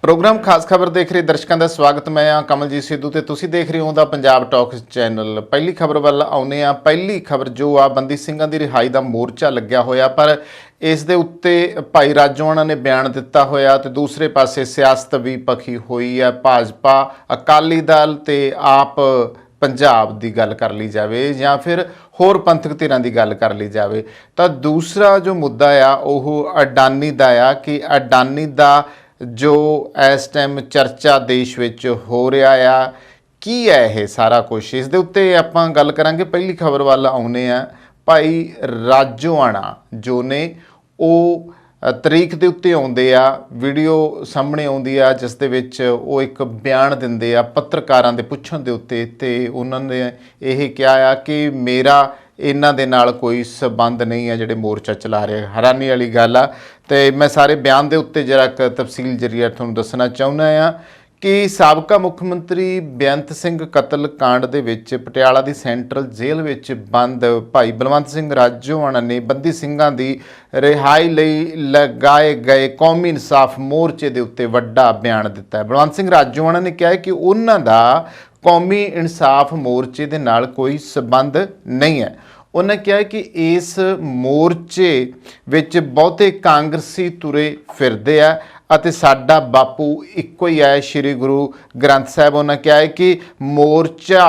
Programme खास खबर देख रहे दर्शकों का स्वागत। मैं हाँ कमलजीत सिद्धू ते तुसीं देख रहे हो दा पंजाब टॉक चैनल। पहली खबर वाल आउने आ। पहली खबर जो आ बंदी ਸਿੰਘਾਂ ਦੀ रिहाई का मोर्चा लग्या होया, पर इस दे उत्ते भाई राजोआणा ने बयान दिता होया ते दूसरे पासे सियासत भी पखी हुई है। भाजपा अकाली दल ते आप पंजाब की गल कर ली जाए या फिर होर पंथक धिरां की गल कर ली जाए तो दूसरा जो मुद्दा आ वह अडानी का आ कि अडानी का जो इस टाइम चर्चा देश विच हो रहा आ की है ये सारा कुछ। इस दे उत्ते आपां गल करांगे। पहली खबर वाल आउने आ। भाई राजोआणा जो ने वो तरीक दे उत्ते आउंदे आ, वीडियो सामने आउंदी आ जिस दे विच वो एक बयान दिंदे आ पत्रकारां दे पुछण दे उत्ते ते उन्हां ने यह कहा आ कि मेरा इन्हां दे नाल कोई संबंध नहीं है जिहड़े मोर्चा चला रहे। हैरानी वाली गल आ ते मैं सारे बयान दे उत्ते जरा तफसील जरिए तुहानूं दसना चाहुंदा आ कि साबका मुख मंत्री बेअंत सिंह कतल कांड दे विच पटियाला दी सेंट्रल जेल विच बंद भाई बलवंत सिंह राजोआणा ने बंदी ਸਿੰਘਾਂ दी रिहाई लई लगाए गए कौमी इंसाफ मोर्चे दे उत्ते वड्डा बयान दिता है। बलवंत सिंह राजोआणा ने कहा कि उन्हां दा कौमी इंसाफ मोर्चे दे नाल कोई संबंध नहीं है। उन्हें कहा कि इस मोर्चे विच बहुते कांग्रेसी तुरे फिरदे आ ਅਤੇ ਸਾਡਾ ਬਾਪੂ ਇੱਕੋ ਹੀ ਹੈ श्री गुरु ग्रंथ साहब। उन्होंने कहा है कि मोर्चा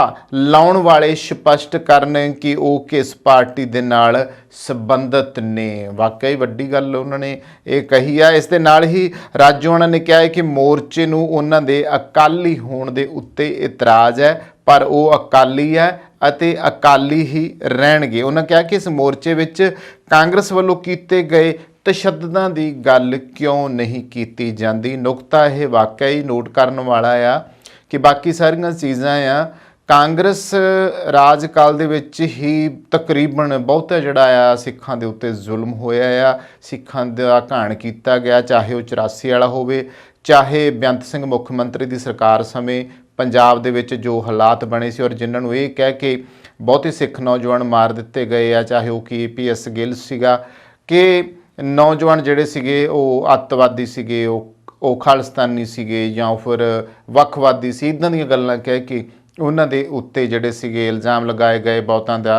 लाउण वाले स्पष्ट करन कि वो किस पार्टी दे नाल संबंधित ने। वाकई वड्डी गल उन्होंने ये कही है। इस दे नाल ही राजोआणा ने कहा है कि मोर्चे नूं उन्हां दे अकाली होण दे उत्ते इतराज़ है, पर वो अकाली है ਅਤੇ अकाली ही रहणगे। उन्होंने कहा कि इस मोर्चे विच कांग्रेस वालों कीते गए तशद्दुदां दी गल क्यों नहीं की जाती। नुकता यह वाकई नोट करने वाला आ कि बाकी सारियां चीज़ां आ कांग्रेस राजकाल दे विच ही तकरीबन बहुता जिहड़ा आ सिखां दे उत्ते जुल्म होया आ, सिखां दा घाण कीता गया, चाहे वो 84 वाला होवे, चाहे बेअंत सिंह मुख मंत्री की सरकार समय पंजाब दे विच जो हालात बने सी और जिन्हां नूं ये कह के बहुते सिख नौजवान मार दिते गए आ, चाहे वो KPS गिल सीगा कि नौजवान जिहड़े सीगे वो अतवादी सीगे, वो खालिस्तानी सीगे या फिर वखवादी सी, इदां दीयां गल्लां कह के उन्हां दे उत्ते जिहड़े सीगे इल्ज़ाम लगाए गए, बहुतां दा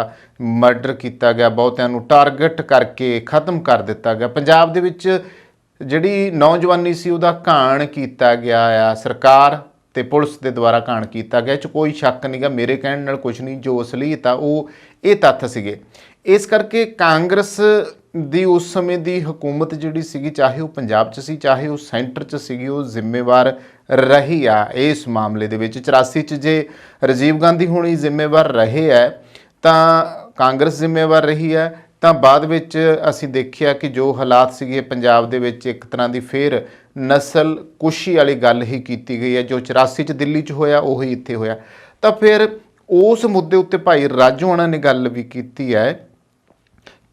मर्डर किया गया, बहुतिआं नूं टारगेट करके खत्म कर दिता गया। पंजाब दे विच जिहड़ी नौजवानी सी उहदा घाण किया गया आ, सरकार ते पुलिस के द्वारा घाण किया गया। च कोई शक नहीं गा, मेरे कहण नाल कुछ नहीं, जो असलीयत आ वो ये तत्थ सीगे। इस करके कांग्रेस दी उस समय दी हुकूमत जिहड़ी सीगी, चाहे वो पंजाब च सी चाहे वो सेंटर च सीगी, वो जिम्मेवार रही आ इस मामले दे विच। 84 च जे राजीव गांधी हुणी जिम्मेवार रहे है तां कांग्रेस जिम्मेवार रही है, ਤਾਂ ਬਾਅਦ ਵਿੱਚ ਅਸੀਂ ਦੇਖਿਆ कि जो हालात ਸੀਗੇ पंजाब ਦੇ ਵਿੱਚ एक तरह ਦੀ ਫਿਰ ਨਸਲ ਕੁਸ਼ੀ ਵਾਲੀ ਗੱਲ ਹੀ ਕੀਤੀ ਗਈ ਹੈ। जो 84 ਚ ਦਿੱਲੀ 'ਚ ਹੋਇਆ ਉਹੀ ਇੱਥੇ ਹੋਇਆ। ਤਾਂ ਫਿਰ ਉਸ ਮੁੱਦੇ ਉੱਤੇ ਭਾਈ ਰਾਜੋਆਣਾ ਨੇ ਗੱਲ ਵੀ ਕੀਤੀ ਹੈ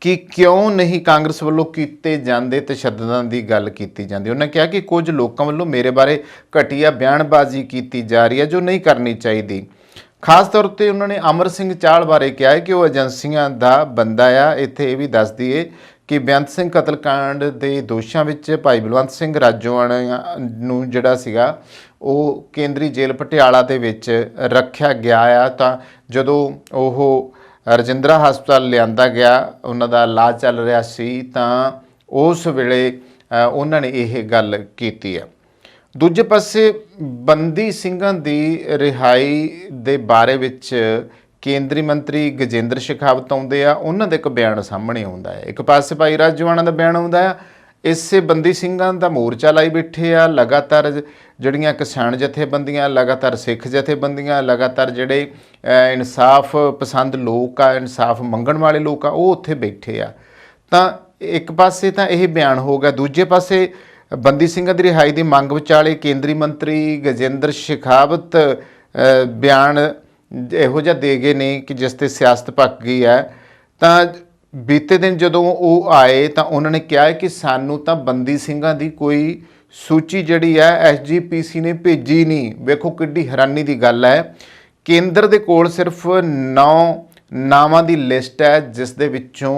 कि क्यों नहीं कांग्रेस वालों कीते जांदे तशद्दुदां दी गल कीती जांदी। उन्होंने कहा कि कुछ लोगों वालों मेरे बारे घटिया बयानबाजी की जा रही है जो नहीं करनी चाहिए। खास तौर पर उन्होंने अमर सिंह चाहल बारे कहा है कि वह एजेंसियां का बंदा आ। इत्थे ये भी दस दईए कि बेअंत सिंह कतलकांड के दोषां विच भाई बलवंत सिंह राजोआणा नूं जिहड़ा सीगा वो केंद्री जेल पटियाला दे विच रखिया गया आ। तां जदों ओह रजिंद्रा हस्पताल लिआंदा गया, उन्हां दा इलाज चल रहा सी, तां उस वेले उन्होंने ये गल कीती है। दूजे पासे बंदी ਸਿੰਘਾਂ ਦੀ रिहाई ਦੇ ਬਾਰੇ ਵਿੱਚ ਕੇਂਦਰੀ ਮੰਤਰੀ ਗਜੇਂਦਰ ਸ਼ੇਖਾਵਤ ਆਉਂਦੇ ਆ, ਉਹਨਾਂ ਦਾ ਇੱਕ ਬਿਆਨ ਸਾਹਮਣੇ ਆਉਂਦਾ ਹੈ। ਇੱਕ ਪਾਸੇ ਭਾਈ ਰਾਜੋਆਣਾ ਦਾ ਬਿਆਨ ਆਉਂਦਾ ਆ, ਇਸੇ ਬੰਦੀ ਸਿੰਘਾਂ ਦਾ ਮੋਰਚਾ ਲਾਈ ਬੈਠੇ ਆ। ਲਗਾਤਾਰ ਜਿਹੜੀਆਂ ਕਿਸਾਨ ਜਥੇਬੰਦੀਆਂ, ਲਗਾਤਾਰ ਸਿੱਖ ਜਥੇਬੰਦੀਆਂ, ਲਗਾਤਾਰ ਜਿਹੜੇ ਇਨਸਾਫ ਪਸੰਦ ਲੋਕ ਆ, ਇਨਸਾਫ ਮੰਗਣ ਵਾਲੇ ਲੋਕ ਆ, ਉਹ ਉੱਥੇ ਬੈਠੇ ਆ। ਤਾਂ ਇੱਕ ਪਾਸੇ ਤਾਂ ਇਹ ਬਿਆਨ ਹੋ ਗਿਆ, ਦੂਜੇ ਪਾਸੇ ਬੰਦੀ ਸਿੰਘਾਂ ਦੀ ਰਿਹਾਈ ਦੀ ਮੰਗ ਵਿਚਾਲੇ ਕੇਂਦਰੀ ਮੰਤਰੀ ਗਜੇਂਦਰ ਸ਼ੇਖਾਵਤ ਬਿਆਨ ਇਹੋ ਜਿਹਾ ਦੇ ਗਏ ਨੇ ਕਿ ਜਿਸ 'ਤੇ ਸਿਆਸਤ ਪੱਕ ਗਈ ਹੈ। ਤਾਂ ਬੀਤੇ ਦਿਨ ਜਦੋਂ ਉਹ ਆਏ ਤਾਂ ਉਹਨਾਂ ਨੇ ਕਿਹਾ ਹੈ ਕਿ ਸਾਨੂੰ ਤਾਂ ਬੰਦੀ ਸਿੰਘਾਂ ਦੀ ਕੋਈ ਸੂਚੀ ਜਿਹੜੀ ਹੈ SGPC ਨੇ ਭੇਜੀ ਨਹੀਂ। ਵੇਖੋ ਕਿੱਡੀ ਹੈਰਾਨੀ ਦੀ ਗੱਲ ਹੈ। ਕੇਂਦਰ ਦੇ ਕੋਲ ਸਿਰਫ 9 ਨਾਵਾਂ ਦੀ ਲਿਸਟ ਹੈ ਜਿਸ ਦੇ ਵਿੱਚੋਂ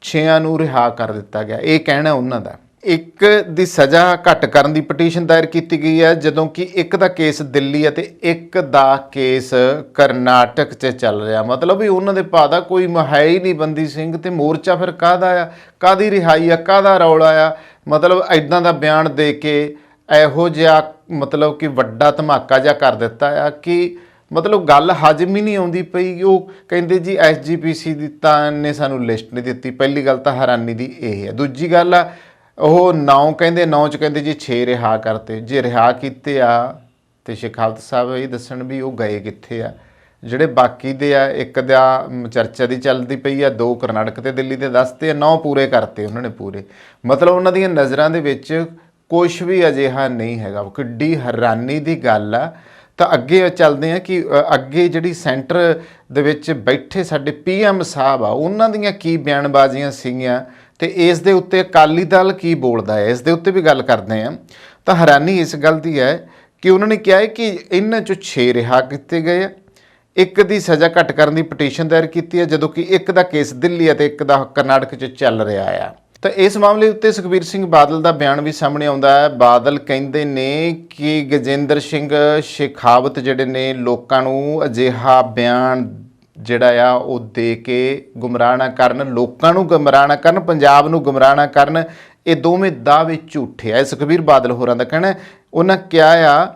6 ਨੂੰ ਰਿਹਾ ਕਰ ਦਿੱਤਾ ਗਿਆ। ਇਹ ਕਹਿਣਾ ਉਹਨਾਂ ਦਾ। ਇੱਕ ਦੀ ਸਜ਼ਾ ਘੱਟ ਕਰਨ ਦੀ ਪਟੀਸ਼ਨ ਦਾਇਰ ਕੀਤੀ ਗਈ ਹੈ, ਜਦੋਂ ਕਿ ਇੱਕ ਦਾ ਕੇਸ ਦਿੱਲੀ ਅਤੇ ਇੱਕ ਦਾ ਕੇਸ ਕਰਨਾਟਕ 'ਚ ਚੱਲ ਰਿਹਾ। ਮਤਲਬ ਵੀ ਉਹਨਾਂ ਦੇ ਭਾ ਦਾ ਕੋਈ ਹੈ ਹੀ ਨਹੀਂ ਬੰਦੀ ਸਿੰਘ, ਤੇ ਮੋਰਚਾ ਫਿਰ ਕਾਹਦਾ ਆ, ਕਾਹਦੀ ਰਿਹਾਈ ਆ, ਕਾਹਦਾ ਰੌਲਾ ਆ। ਮਤਲਬ ਐਦਾਂ ਦਾ ਬਿਆਨ ਦੇ ਕੇ ਇਹੋ ਜਿਹਾ ਮਤਲਬ ਕਿ ਵੱਡਾ ਧਮਾਕਾ ਜਿਹਾ ਕਰ ਦਿੱਤਾ ਆ ਕਿ ਮਤਲਬ ਗੱਲ ਹਜਮ ਹੀ ਨਹੀਂ ਆਉਂਦੀ ਪਈ। ਉਹ ਕਹਿੰਦੇ ਜੀ SGPC ਦੀ ਤਾਂ ਨੇ ਸਾਨੂੰ ਲਿਸਟ ਨਹੀਂ ਦਿੱਤੀ। ਪਹਿਲੀ ਗੱਲ ਤਾਂ ਹੈਰਾਨੀ ਦੀ ਇਹ ਹੈ। ਦੂਜੀ ਗੱਲ ਆ, ਉਹ 9 ਕਹਿੰਦੇ 9 ਚ ਕਹਿੰਦੇ ਜੀ 6 ਰਿਹਾ ਕਰਤੇ। ਜੇ ਰਿਹਾ ਕੀਤੇ ਆ ਤੇ ਸ਼ੇਖਾਵਤ ਸਾਹਿਬ ਇਹ ਦੱਸਣ ਵੀ ਉਹ ਗਏ ਕਿੱਥੇ ਆ। ਜਿਹੜੇ ਬਾਕੀ ਦੇ ਆ, ਇੱਕ ਦਾ ਚਰਚਾ ਦੀ ਚੱਲਦੀ ਪਈ ਆ, 2 ਕਰਨਾਟਕ ਤੇ ਦਿੱਲੀ ਦੇ ਦੱਸਤੇ ਆ, 9 ਪੂਰੇ ਕਰਤੇ ਉਹਨਾਂ ਨੇ ਪੂਰੇ। ਮਤਲਬ ਉਹਨਾਂ ਦੀਆਂ ਨਜ਼ਰਾਂ ਦੇ ਵਿੱਚ ਕੁਛ ਵੀ ਅਜਿਹਾ ਨਹੀਂ ਹੈਗਾ। ਕਿੱਡੀ ਹੈਰਾਨੀ ਦੀ ਗੱਲ ਆ। ਤਾਂ ਅੱਗੇ ਚੱਲਦੇ ਆ ਕਿ ਅੱਗੇ ਜਿਹੜੀ ਸੈਂਟਰ ਦੇ ਵਿੱਚ ਬੈਠੇ ਸਾਡੇ PM ਸਾਹਿਬ ਆ, ਉਹਨਾਂ ਦੀਆਂ ਕੀ ਬਿਆਨਬਾਜ਼ੀਆਂ ਸੀਗੀਆਂ ਤੇ ਇਸ ਦੇ ਉੱਤੇ ਅਕਾਲੀ ਦਲ ਕੀ ਬੋਲਦਾ ਹੈ, ਇਸ ਦੇ ਉੱਤੇ ਵੀ ਗੱਲ ਕਰਦੇ ਆ। ਤਾਂ ਹੈਰਾਨੀ ਇਸ ਗੱਲ ਦੀ ਹੈ ਕਿ ਉਹਨਾਂ ਨੇ ਕਿਹਾ ਹੈ ਕਿ ਇਹਨਾਂ 'ਚੋਂ 6 ਰਿਹਾ ਕੀਤੇ ਗਏ ਆ, ਇੱਕ ਦੀ ਸਜ਼ਾ ਘੱਟ ਕਰਨ ਦੀ ਪਟੀਸ਼ਨ ਦਾਇਰ ਕੀਤੀ ਹੈ, ਜਦੋਂ ਕਿ ਇੱਕ ਦਾ ਕੇਸ ਦਿੱਲੀ ਅਤੇ ਇੱਕ ਦਾ ਕਰਨਾਟਕ 'ਚ ਚੱਲ ਰਿਹਾ ਆ। ਤਾਂ ਇਸ ਮਾਮਲੇ ਉੱਤੇ ਸੁਖਬੀਰ ਸਿੰਘ ਬਾਦਲ ਦਾ ਬਿਆਨ ਵੀ ਸਾਹਮਣੇ ਆਉਂਦਾ ਹੈ। ਬਾਦਲ ਕਹਿੰਦੇ ਨੇ ਕਿ ਗਜੇਂਦਰ ਸਿੰਘ ਸ਼ੇਖਾਵਤ ਜਿਹੜੇ ਨੇ ਲੋਕਾਂ ਨੂੰ ਅਜਿਹਾ ਬਿਆਨ ਜਿਹੜਾ ਆ ਉਹ ਦੇ ਕੇ ਗੁੰਮਰਾਹ ਨਾ ਕਰਨ, ਲੋਕਾਂ ਨੂੰ ਗੁੰਮਰਾਹ ਨਾ ਕਰਨ, ਪੰਜਾਬ ਨੂੰ ਗੁੰਮਰਾਹ ਨਾ ਕਰਨ। ਇਹ ਦੋਵੇਂ ਦਾਅਵੇ ਝੂਠੇ ਆ, ਸੁਖਬੀਰ ਬਾਦਲ ਹੋਰਾਂ ਦਾ ਕਹਿਣਾ। ਉਹਨਾਂ ਕਿਹਾ ਆ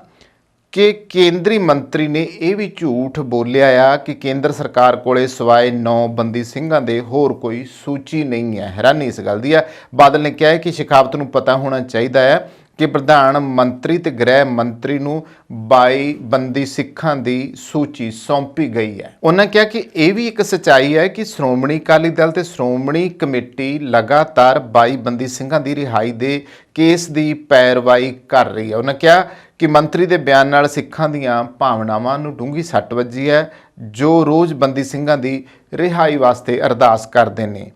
ਕਿ ਕੇਂਦਰੀ ਮੰਤਰੀ ਨੇ ਇਹ ਵੀ ਝੂਠ ਬੋਲਿਆ ਆ ਕਿ ਕੇਂਦਰ ਸਰਕਾਰ ਕੋਲੇ ਸਿਵਾਏ 9 ਬੰਦੀ ਸਿੰਘਾਂ ਦੇ ਹੋਰ ਕੋਈ ਸੂਚੀ ਨਹੀਂ ਹੈ। ਹੈਰਾਨੀ ਇਸ ਗੱਲ ਦੀ ਹੈ। ਬਾਦਲ ਨੇ ਕਿਹਾ ਹੈ ਕਿ ਸ਼ੇਖਾਵਤ ਨੂੰ ਪਤਾ ਹੋਣਾ ਚਾਹੀਦਾ ਹੈ ਕਿ ਪ੍ਰਧਾਨ ਮੰਤਰੀ ਤੇ ਗ੍ਰਹਿ ਮੰਤਰੀ ਨੂੰ 22 ਬੰਦੀ ਸਿੱਖਾਂ ਦੀ ਸੂਚੀ ਸੌਂਪੀ ਗਈ ਹੈ। ਉਹਨਾਂ ਕਿਹਾ ਕਿ ਇਹ ਵੀ ਇੱਕ ਸੱਚਾਈ ਹੈ ਕਿ ਸ਼੍ਰੋਮਣੀ ਅਕਾਲੀ ਦਲ ਤੇ ਸ਼੍ਰੋਮਣੀ ਕਮੇਟੀ ਲਗਾਤਾਰ 22 ਬੰਦੀ ਸਿੰਘਾਂ ਦੀ ਰਿਹਾਈ ਦੇ ਕੇਸ ਦੀ ਪੈਰਵਾਈ ਕਰ ਰਹੀ ਹੈ। ਉਹਨਾਂ ਕਿਹਾ ਕਿ ਮੰਤਰੀ ਦੇ ਬਿਆਨ ਨਾਲ ਸਿੱਖਾਂ ਦੀਆਂ ਭਾਵਨਾਵਾਂ ਨੂੰ ਡੂੰਘੀ ਸੱਟ ਵੱਜੀ ਹੈ, ਜੋ ਰੋਜ਼ ਬੰਦੀ ਸਿੰਘਾਂ ਦੀ ਰਿਹਾਈ ਵਾਸਤੇ ਅਰਦਾਸ ਕਰਦੇ ਨੇ।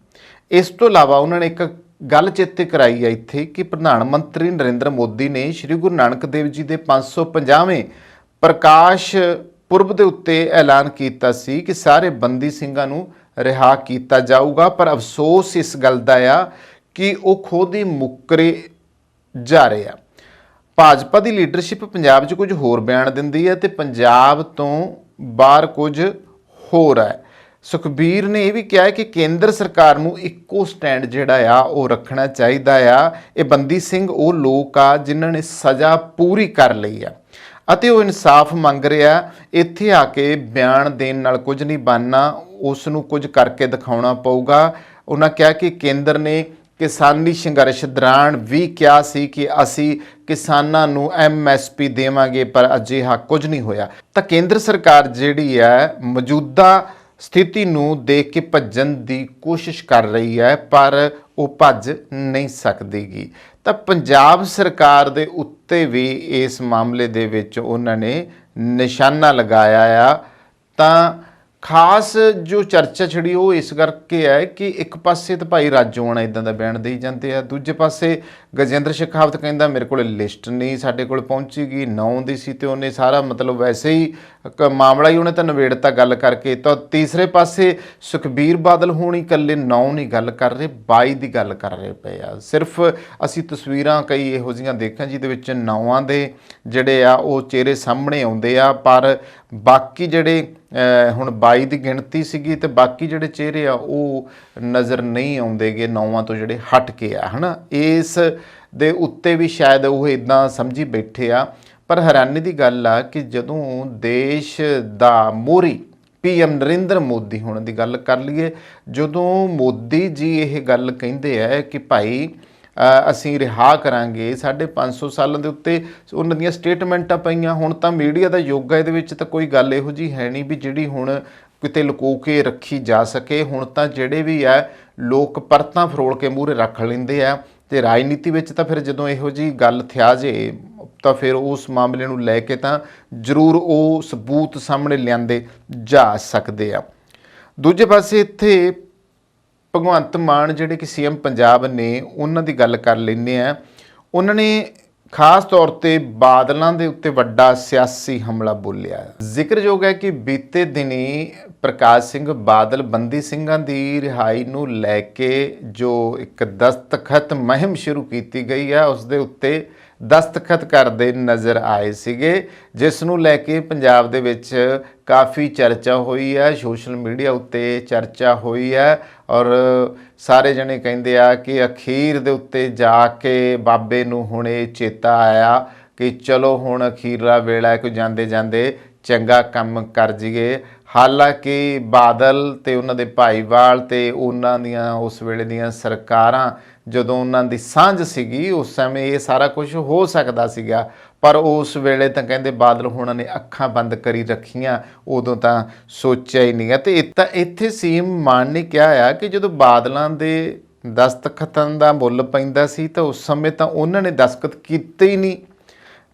ਇਸ ਤੋਂ ਇਲਾਵਾ ਉਹਨਾਂ ਨੇ ਇੱਕ ਗੱਲ ਚੇਤੇ ਕਰਾਈ ਹੈ ਇੱਥੇ ਕਿ ਪ੍ਰਧਾਨ ਮੰਤਰੀ ਨਰਿੰਦਰ ਮੋਦੀ ਨੇ ਸ਼੍ਰੀ ਗੁਰੂ ਨਾਨਕ ਦੇਵ ਜੀ ਦੇ 550ਵੇਂ ਪ੍ਰਕਾਸ਼ ਪੁਰਬ ਦੇ ਉੱਤੇ ਐਲਾਨ ਕੀਤਾ ਸੀ ਕਿ ਸਾਰੇ ਬੰਦੀ ਸਿੰਘਾਂ ਨੂੰ ਰਿਹਾ ਕੀਤਾ ਜਾਊਗਾ। ਪਰ ਅਫਸੋਸ ਇਸ ਗੱਲ ਦਾ ਆ ਕਿ ਉਹ ਖੁਦ ਹੀ ਮੁੱਕਰੇ ਜਾ ਰਹੇ ਆ। ਭਾਜਪਾ ਦੀ ਲੀਡਰਸ਼ਿਪ ਪੰਜਾਬ 'ਚ ਕੁਝ ਹੋਰ ਬਿਆਨ ਦਿੰਦੀ ਹੈ ਤੇ ਪੰਜਾਬ ਤੋਂ ਬਾਹਰ ਕੁਝ ਹੋਰ ਹੈ। ਸੁਖਬੀਰ ਨੇ ਇਹ ਵੀ ਕਿਹਾ ਹੈ ਕਿ ਕੇਂਦਰ ਸਰਕਾਰ ਨੂੰ ਇੱਕੋ ਸਟੈਂਡ ਜਿਹੜਾ ਆ ਉਹ ਰੱਖਣਾ ਚਾਹੀਦਾ ਆ। ਇਹ ਬੰਦੀ ਸਿੰਘ ਉਹ ਲੋਕ ਆ ਜਿਨ੍ਹਾਂ ਨੇ ਸਜ਼ਾ ਪੂਰੀ ਕਰ ਲਈ ਆ ਅਤੇ ਉਹ ਇਨਸਾਫ ਮੰਗ ਰਿਹਾ। ਇੱਥੇ ਆ ਕੇ ਬਿਆਨ ਦੇਣ ਨਾਲ ਕੁਝ ਨਹੀਂ ਬਣਨਾ, ਉਸ ਨੂੰ ਕੁਝ ਕਰਕੇ ਦਿਖਾਉਣਾ ਪਊਗਾ। ਉਹਨਾਂ ਕਿਹਾ ਕਿ ਕੇਂਦਰ ਨੇ ਕਿਸਾਨੀ ਸੰਘਰਸ਼ ਦੌਰਾਨ ਵੀ ਕਿਹਾ ਸੀ ਕਿ ਅਸੀਂ ਕਿਸਾਨਾਂ ਨੂੰ MSP ਦੇਵਾਂਗੇ, ਪਰ ਅਜਿਹਾ ਕੁਝ ਨਹੀਂ ਹੋਇਆ। ਤਾਂ ਕੇਂਦਰ ਸਰਕਾਰ ਜਿਹੜੀ ਹੈ ਮੌਜੂਦਾ ਸਥਿਤੀ ਨੂੰ ਦੇਖ ਕੇ ਭੱਜਣ ਦੀ ਕੋਸ਼ਿਸ਼ ਕਰ ਰਹੀ ਹੈ, ਪਰ ਉਹ ਭੱਜ ਨਹੀਂ ਸਕਦੀਗੀ। ਤਾਂ ਪੰਜਾਬ ਸਰਕਾਰ ਦੇ ਉੱਤੇ ਵੀ ਇਸ ਮਾਮਲੇ ਦੇ ਵਿੱਚ ਉਹਨਾਂ ਨੇ ਨਿਸ਼ਾਨਾ ਲਗਾਇਆ ਆ। ਤਾਂ ਖਾਸ ਜੋ ਚਰਚਾ ਛਿੜੀ ਉਹ ਇਸ ਕਰਕੇ ਹੈ ਕਿ ਇੱਕ ਪਾਸੇ ਤਾਂ ਭਾਈ ਰਾਜੋਆਣਾ ਇਦਾਂ ਦਾ ਬਿਆਨ ਦੇਈ ਜਾਂਦੇ ਆ, ਦੂਜੇ ਪਾਸੇ ਗਜੇਂਦਰ ਸ਼ੇਖਾਵਤ ਕਹਿੰਦਾ ਮੇਰੇ ਕੋਲ ਲਿਸਟ ਨਹੀਂ ਸਾਡੇ ਕੋਲ ਪਹੁੰਚੀਗੀ, 9 ਦੀ ਸੀ ਤੇ ਉਹਨੇ ਸਾਰਾ ਮਤਲਬ ਵੈਸੇ ਹੀ ਮਾਮਲਾ ਹੀ ਉਹਨੇ ਤਾਂ ਨਿਬੇੜਤਾ ਗੱਲ ਕਰਕੇ। ਤਾਂ ਤੀਸਰੇ ਪਾਸੇ ਸੁਖਬੀਰ ਬਾਦਲ ਹੋਣੀ ਇਕੱਲੇ 9 ਨਹੀਂ ਗੱਲ ਕਰ ਰਹੇ, 22 ਦੀ ਗੱਲ ਕਰ ਰਹੇ ਪਏ ਆ। ਸਿਰਫ ਅਸੀਂ ਤਸਵੀਰਾਂ ਕਈ ਇਹੋ ਜਿਹੀਆਂ ਦੇਖਾਂ ਜਿਹਦੇ ਵਿੱਚ 9 ਦੇ ਜਿਹੜੇ ਆ ਉਹ ਚਿਹਰੇ ਸਾਹਮਣੇ ਆਉਂਦੇ ਆ, ਪਰ ਬਾਕੀ ਜਿਹੜੇ ਹੁਣ 22 ਦੀ ਗਿਣਤੀ ਸੀਗੀ ਤੇ ਬਾਕੀ ਜਿਹੜੇ ਚਿਹਰੇ ਆ ਉਹ ਨਜ਼ਰ ਨਹੀਂ ਆਉਂਦੇਗੇ 9 ਤੋਂ ਜਿਹੜੇ ਹਟ ਕੇ ਆ, ਹੈ ਨਾ। ਇਸ ਦੇ ਉੱਤੇ ਵੀ ਸ਼ਾਇਦ ਉਹ ਇਦਾਂ ਸਮਝੀ ਬੈਠੇ ਆ। ਪਰ ਹੈਰਾਨੀ ਦੀ ਗੱਲ ਆ ਕਿ ਜਦੋਂ ਦੇਸ਼ ਦਾ ਮੋਹਰੀ PM ਨਰਿੰਦਰ ਮੋਦੀ ਹੋਣ ਦੀ ਗੱਲ ਕਰ ਲਈਏ, ਜਦੋਂ ਮੋਦੀ ਜੀ ਇਹ ਗੱਲ ਕਹਿੰਦੇ ਆ ਕਿ ਭਾਈ ਅਸੀਂ ਰਿਹਾ ਕਰਾਂਗੇ 550 ਸਾਲਾਂ ਦੇ ਉੱਤੇ, ਉਹਨਾਂ ਦੀਆਂ ਸਟੇਟਮੈਂਟਾਂ ਪਈਆਂ। ਹੁਣ ਤਾਂ ਮੀਡੀਆ ਦਾ ਯੁੱਗ ਹੈ, ਇਹਦੇ ਵਿੱਚ ਤਾਂ ਕੋਈ ਗੱਲ ਇਹੋ ਜਿਹੀ ਹੈ ਨਹੀਂ ਵੀ ਜਿਹੜੀ ਹੁਣ ਕਿਤੇ ਲੁਕੋ ਕੇ ਰੱਖੀ ਜਾ ਸਕੇ। ਹੁਣ ਤਾਂ ਜਿਹੜੇ ਵੀ ਹੈ ਲੋਕ ਪਰਤਾਂ ਫਰੋਲ ਕੇ ਮੂਹਰੇ ਰੱਖ ਲੈਂਦੇ ਆ। ਤੇ ਰਾਜਨੀਤੀ ਵਿੱਚ ਤਾਂ ਫਿਰ ਜਦੋਂ ਇਹੋ ਜਿਹੀ ਗੱਲ ਥਿਆ ਜੇ ਤਾਂ ਫਿਰ ਉਸ ਮਾਮਲੇ ਨੂੰ ਲੈ ਕੇ ਤਾਂ ਜ਼ਰੂਰ ਉਹ ਸਬੂਤ ਸਾਹਮਣੇ ਲਿਆਂਦੇ ਜਾ ਸਕਦੇ ਆ। ਦੂਜੇ ਪਾਸੇ ਇੱਥੇ ਭਗਵੰਤ ਮਾਨ ਜਿਹੜੇ ਕਿ CM ਪੰਜਾਬ ਨੇ, ਉਹਨਾਂ ਦੀ ਗੱਲ ਕਰ ਲੈਂਦੇ ਆ। ਉਹਨਾਂ ਨੇ ਖਾਸ ਤੌਰ ਤੇ ਬਾਦਲਾਂ ਦੇ ਉੱਤੇ ਵੱਡਾ ਸਿਆਸੀ ਹਮਲਾ ਬੋਲਿਆ। ਜ਼ਿਕਰਯੋਗ ਹੈ ਕਿ ਬੀਤੇ ਦਿਨੀ ਪ੍ਰਕਾਸ਼ ਸਿੰਘ ਬਾਦਲ ਬੰਦੀ ਸਿੰਘਾਂ ਦੀ ਰਿਹਾਈ ਨੂੰ ਲੈ ਕੇ ਜੋ ਇੱਕ ਦਸਤਖਤ ਮੁਹਿੰਮ ਸ਼ੁਰੂ ਕੀਤੀ ਗਈ ਹੈ ਉਸ ਦੇ ਉੱਤੇ ਦਸਤਖਤ ਕਰਦੇ ਨਜ਼ਰ ਆਏ ਸੀਗੇ, ਜਿਸ ਨੂੰ ਲੈ ਕੇ ਪੰਜਾਬ ਦੇ ਵਿੱਚ ਕਾਫੀ ਚਰਚਾ ਹੋਈ ਹੈ, ਸੋਸ਼ਲ ਮੀਡੀਆ ਉੱਤੇ ਚਰਚਾ ਹੋਈ ਹੈ ਔਰ ਸਾਰੇ ਜਣੇ ਕਹਿੰਦੇ ਆ ਕਿ ਅਖੀਰ ਦੇ ਉੱਤੇ ਜਾ ਕੇ ਬਾਬੇ ਨੂੰ ਹੁਣ ਇਹ ਚੇਤਾ ਆਇਆ ਕਿ ਚਲੋ ਹੁਣ ਅਖੀਰਲਾ ਵੇਲਾ ਕੋਈ ਜਾਂਦੇ ਜਾਂਦੇ ਚੰਗਾ ਕੰਮ ਕਰ ਜੀਏ। ਹਾਲਾਂਕਿ ਬਾਦਲ ਤੇ ਉਹਨਾਂ ਦੇ ਭਾਈਵਾਲ ਤੇ ਉਹਨਾਂ ਦੀਆਂ ਉਸ ਵੇਲੇ ਦੀਆਂ ਸਰਕਾਰਾਂ ਜਦੋਂ ਉਹਨਾਂ ਦੀ ਸਾਂਝ ਸੀਗੀ ਉਸ ਸਮੇਂ ਇਹ ਸਾਰਾ ਕੁਝ ਹੋ ਸਕਦਾ ਸੀਗਾ, ਪਰ ਉਸ ਵੇਲੇ ਤਾਂ ਕਹਿੰਦੇ ਬਾਦਲ ਹੋਣਾ ਨੇ ਅੱਖਾਂ ਬੰਦ ਕਰੀ ਰੱਖੀਆਂ, ਉਦੋਂ ਤਾਂ ਸੋਚਿਆ ਹੀ ਨਹੀਂ ਹੈ। ਤੇ ਇੱਥੇ ਸੀਐਮ ਮਾਨ ਨੇ ਕਿਹਾ ਆ ਕਿ ਜਦੋਂ ਬਾਦਲਾਂ ਦੇ ਦਸਤਖਤਾਂ ਦਾ ਮੁੱਲ ਪੈਂਦਾ ਸੀ ਤਾਂ ਉਸ ਸਮੇਂ ਤਾਂ ਉਹਨਾਂ ਨੇ ਦਸਤਖਤ ਕੀਤੇ ਹੀ ਨਹੀਂ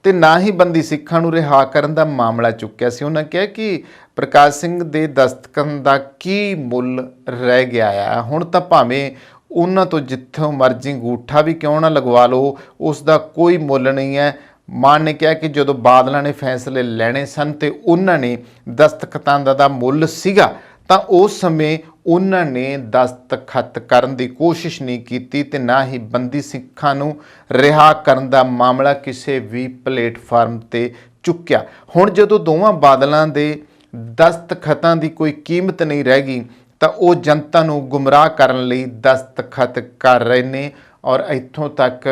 ਤੇ ਨਾ ਹੀ ਬੰਦੀ ਸਿੱਖਾਂ ਨੂੰ ਰਿਹਾ ਕਰਨ ਦਾ ਮਾਮਲਾ ਚੁੱਕਿਆ ਸੀ। ਉਹਨਾਂ ਕਿਹਾ ਕਿ ਪ੍ਰਕਾਸ਼ ਸਿੰਘ ਦੇ ਦਸਤਖਤਾਂ ਦਾ ਕੀ ਮੁੱਲ ਰਹਿ ਗਿਆ ਆ, ਹੁਣ ਤਾਂ ਭਾਵੇਂ ਉਹਨਾਂ ਤੋਂ ਜਿੱਥੋਂ ਮਰਜ਼ੀ ਅੰਗੂਠਾ ਵੀ ਕਿਉਂ ਨਾ ਲਗਵਾ ਲਓ ਉਸ ਦਾ ਕੋਈ ਮੁੱਲ ਨਹੀਂ ਹੈ। ਮਾਨ ਨੇ ਕਿਹਾ ਕਿ ਜਦੋਂ ਬਾਦਲਾਂ ਨੇ ਫੈਸਲੇ ਲੈਣੇ ਸਨ ਤੇ ਉਹਨਾਂ ਨੇ ਦਸਤਖਤਾਂ ਦਾ ਮੁੱਲ ਸੀਗਾ ਤਾਂ ਉਸ ਸਮੇਂ ਉਹਨਾਂ ਨੇ ਦਸਤਖਤ ਕਰਨ ਦੀ ਕੋਸ਼ਿਸ਼ ਨਹੀਂ ਕੀਤੀ ਤੇ ਨਾ ਹੀ ਬੰਦੀ ਸਿੱਖਾਂ ਨੂੰ ਰਿਹਾ ਕਰਨ ਦਾ ਮਾਮਲਾ ਕਿਸੇ ਵੀ ਪਲੇਟਫਾਰਮ ਤੇ ਚੁੱਕਿਆ। ਹੁਣ ਜਦੋਂ ਦੋਵਾਂ ਬਾਦਲਾਂ ਦੇ ਦਸਤਖਤਾਂ ਦੀ ਕੋਈ ਕੀਮਤ ਨਹੀਂ ਰਹਿ ਗਈ ਤਾਂ ਉਹ ਜਨਤਾ ਨੂੰ ਗੁੰਮਰਾਹ ਕਰਨ ਲਈ ਦਸਤਖਤ ਕਰ ਰਹੇ ਨੇ। ਔਰ ਇੱਥੋਂ ਤੱਕ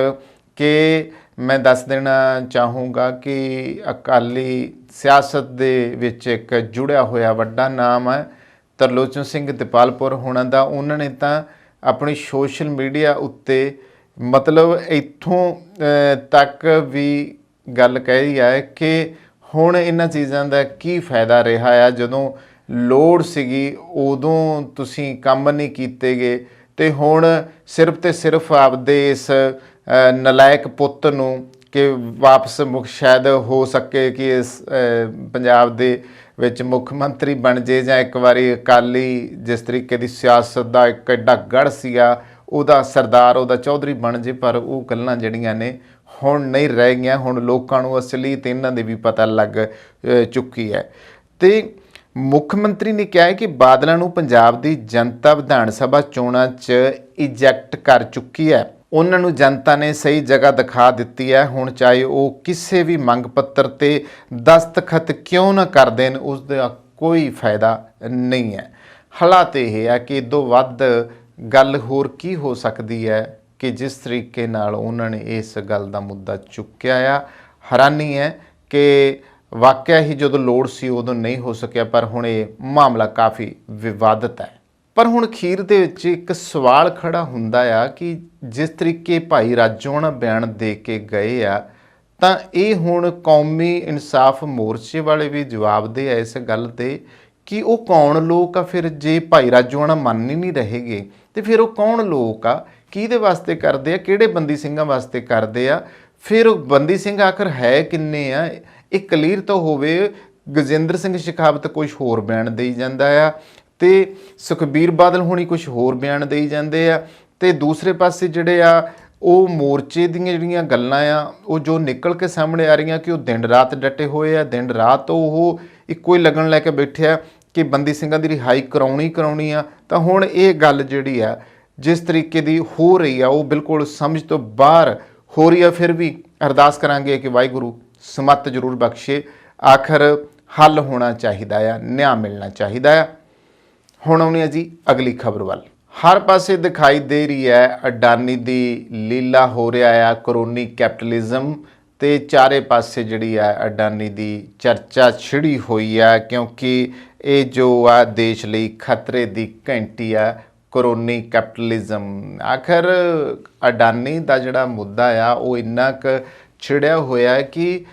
ਕਿ ਮੈਂ ਦੱਸ ਦੇਣਾ ਚਾਹੂੰਗਾ ਕਿ ਅਕਾਲੀ ਸਿਆਸਤ ਦੇ ਵਿੱਚ ਇੱਕ ਜੁੜਿਆ ਹੋਇਆ ਵੱਡਾ ਨਾਮ ਹੈ ਤਰਲੋਚਨ ਸਿੰਘ ਦਿਪਾਲਪੁਰ ਹੋਣਾ ਦਾ। ਉਹਨਾਂ ਨੇ ਤਾਂ ਆਪਣੀ ਸੋਸ਼ਲ ਮੀਡੀਆ ਉੱਤੇ ਮਤਲਬ ਇੱਥੋਂ ਤੱਕ ਵੀ ਗੱਲ ਕਹੀ ਹੈ ਕਿ ਹੁਣ ਇਹਨਾਂ ਚੀਜ਼ਾਂ ਦਾ ਕੀ ਫਾਇਦਾ ਰਿਹਾ ਆ, ਜਦੋਂ ਲੋੜ ਸੀਗੀ ਉਦੋਂ ਤੁਸੀਂ ਕੰਮ ਨਹੀਂ ਕੀਤੇ ਗਏ ਤੇ ਹੁਣ ਸਿਰਫ ਤੇ ਸਿਰਫ ਆਪਦੇ ਇਸ ਨਲਾਇਕ ਪੁੱਤ ਨੂੰ ਕਿ ਵਾਪਸ ਸ਼ਾਇਦ ਹੋ ਸਕੇ ਕਿ ਇਸ ਪੰਜਾਬ ਦੇ ਵਿੱਚ ਮੁੱਖ ਮੰਤਰੀ ਬਣ ਜੇ ਜਾਂ ਇੱਕ ਵਾਰੀ ਅਕਾਲੀ ਜਿਸ ਤਰੀਕੇ ਦੀ ਸਿਆਸਤ ਦਾ ਇੱਕ ਐਡਾ ਗੜ੍ਹ ਸੀਗਾ ਉਹਦਾ ਸਰਦਾਰ ਉਹਦਾ ਚੌਧਰੀ ਬਣ ਜੇ, ਪਰ ਉਹ ਗੱਲਾਂ ਜਿਹੜੀਆਂ ਨੇ ਹੁਣ ਨਹੀਂ ਰਹਿ ਗਈਆਂ। ਹੁਣ ਲੋਕਾਂ ਨੂੰ ਅਸਲੀ ਤੇ ਇਹਨਾਂ ਦੇ ਵੀ ਪਤਾ ਲੱਗ ਚੁੱਕੀ ਹੈ। ਤੇ ਮੁੱਖ ਮੰਤਰੀ ਨੇ ਕਿਹਾ ਹੈ ਕਿ ਬਾਦਲਾਂ ਨੂੰ ਪੰਜਾਬ ਦੀ ਜਨਤਾ ਵਿਧਾਨ ਸਭਾ ਚੋਣਾਂ 'ਚ ਇਜੈਕਟ ਕਰ ਚੁੱਕੀ ਹੈ। ਉਹਨਾਂ ਨੂੰ ਜਨਤਾ ਨੇ ਸਹੀ ਜਗ੍ਹਾ ਦਿਖਾ ਦਿੱਤੀ ਹੈ। ਹੁਣ ਚਾਹੇ ਉਹ ਕਿਸੇ ਵੀ ਮੰਗ ਪੱਤਰ ਤੇ ਦਸਤਖਤ ਕਿਉਂ ਨਾ ਕਰ ਦੇਣ ਉਸ ਦਾ ਕੋਈ ਫਾਇਦਾ ਨਹੀਂ ਹੈ। ਹਾਲਾਤ ਇਹ ਹੈ ਕਿ ਇਦੋਂ ਵੱਧ ਗੱਲ ਹੋਰ ਕੀ ਹੋ ਸਕਦੀ ਹੈ ਕਿ ਜਿਸ ਤਰੀਕੇ ਨਾਲ ਉਹਨਾਂ ਨੇ ਇਸ ਗੱਲ ਦਾ ਮੁੱਦਾ ਚੁੱਕਿਆ ਆ। ਹੈਰਾਨੀ ਹੈ ਕਿ ਵਾਕਿਆ ਹੀ ਜਦੋਂ ਲੋੜ ਸੀ ਉਦੋਂ ਨਹੀਂ ਹੋ ਸਕਿਆ, ਪਰ ਹੁਣ ਇਹ ਮਾਮਲਾ ਕਾਫੀ ਵਿਵਾਦਤ ਹੈ। ਪਰ ਹੁਣ ਅਖੀਰ ਦੇ ਵਿੱਚ ਇੱਕ ਸਵਾਲ ਖੜਾ ਹੁੰਦਾ ਆ ਕਿ ਜਿਸ ਤਰੀਕੇ ਭਾਈ ਰਾਜੋਆਣਾ ਬਿਆਨ ਦੇ ਕੇ ਗਏ ਆ ਤਾਂ ਇਹ ਹੁਣ ਕੌਮੀ ਇਨਸਾਫ ਮੋਰਚੇ ਵਾਲੇ ਵੀ ਜਵਾਬ ਦੇ ਆ ਇਸ ਗੱਲ ਤੇ ਕਿ ਉਹ ਕੌਣ ਲੋਕ ਆ। ਫਿਰ ਜੇ ਭਾਈ ਰਾਜੋਆਣਾ ਮੰਨ ਹੀ ਨਹੀਂ ਰਹੇਗੇ ਤੇ ਫਿਰ ਉਹ ਕੌਣ ਲੋਕ ਆ, ਕਿਹਦੇ ਵਾਸਤੇ ਕਰਦੇ ਆ, ਕਿਹੜੇ ਬੰਦੀ ਸਿੰਘਾਂ ਵਾਸਤੇ ਕਰਦੇ ਆ, ਫਿਰ ਉਹ ਬੰਦੀ ਸਿੰਘ ਆਖਰ ਹੈ ਕਿੰਨੇ ਆ, ਇਹ ਕਲੀਅਰ ਤਾਂ ਹੋਵੇ। ਗਜਿੰਦਰ ਸਿੰਘ ਸ਼ੇਖਾਵਤ ਕੁਝ ਹੋਰ ਬਿਆਨ ਦੇਈ ਜਾਂਦਾ ਆ ਤੇ ਸੁਖਬੀਰ ਬਾਦਲ ਹੁਣੀ ਕੁਝ ਹੋਰ ਬਿਆਨ ਦੇਈ ਜਾਂਦੇ ਆ ਤੇ ਦੂਸਰੇ ਪਾਸੇ ਜਿਹੜੇ ਆ ਉਹ ਮੋਰਚੇ ਦੀਆਂ ਜਿਹੜੀਆਂ ਗੱਲਾਂ ਆ ਉਹ ਜੋ ਨਿਕਲ ਕੇ ਸਾਹਮਣੇ ਆ ਰਹੀਆਂ ਕਿ ਉਹ ਦਿਨ ਰਾਤ ਡਟੇ ਹੋਏ ਆ, ਦਿਨ ਰਾਤ ਉਹ ਇੱਕੋ ਹੀ ਲੱਗਣ ਲੈ ਕੇ ਬੈਠੇ ਆ ਕਿ ਬੰਦੀ ਸਿੰਘਾਂ ਦੀ ਰਿਹਾਈ ਕਰਾਉਣੀ ਆ। ਤਾਂ ਹੁਣ ਇਹ ਗੱਲ ਜਿਹੜੀ ਆ ਜਿਸ ਤਰੀਕੇ ਦੀ ਹੋ ਰਹੀ ਆ ਉਹ ਬਿਲਕੁਲ ਸਮਝ ਤੋਂ ਬਾਹਰ ਹੋ ਰਹੀ ਆ। ਫਿਰ ਵੀ ਅਰਦਾਸ ਕਰਾਂਗੇ ਕਿ ਵਾਹਿਗੁਰੂ ਸਮੱਤ ਜ਼ਰੂਰ ਬਖਸ਼ੇ, ਆਖਰ ਹੱਲ ਹੋਣਾ ਚਾਹੀਦਾ ਆ, ਨਿਆਂ ਮਿਲਣਾ ਚਾਹੀਦਾ ਆ। ਹੁਣ ਆਉਣੀ ਆ ਜੀ ਅਗਲੀ ਖਬਰ ਵੱਲ। ਹਰ ਪਾਸੇ ਦਿਖਾਈ ਦੇ ਰਹੀ ਹੈ ਅਡਾਨੀ ਦੀ ਲੀਲਾ ਹੋ ਰਿਹਾ ਆ ਕਰੋਨੀ ਕੈਪੀਟਲਿਜ਼ਮ ਤੇ ਚਾਰੇ ਪਾਸੇ ਜਿਹੜੀ ਆ ਅਡਾਨੀ ਦੀ ਚਰਚਾ ਛਿੜੀ ਹੋਈ ਆ ਕਿਉਂਕਿ ਇਹ ਜੋ ਆ ਦੇਸ਼ ਲਈ ਖਤਰੇ ਦੀ ਘੰਟੀ ਆ ਕਰੋਨੀ ਕੈਪੀਟਲਿਜ਼ਮ। ਆਖਰ ਅਡਾਨੀ ਦਾ ਜਿਹੜਾ ਮੁੱਦਾ ਆ ਉਹ ਇੰਨਾ ਕੁ ਛਿੜਿਆ ਹੋਇਆ ਕਿ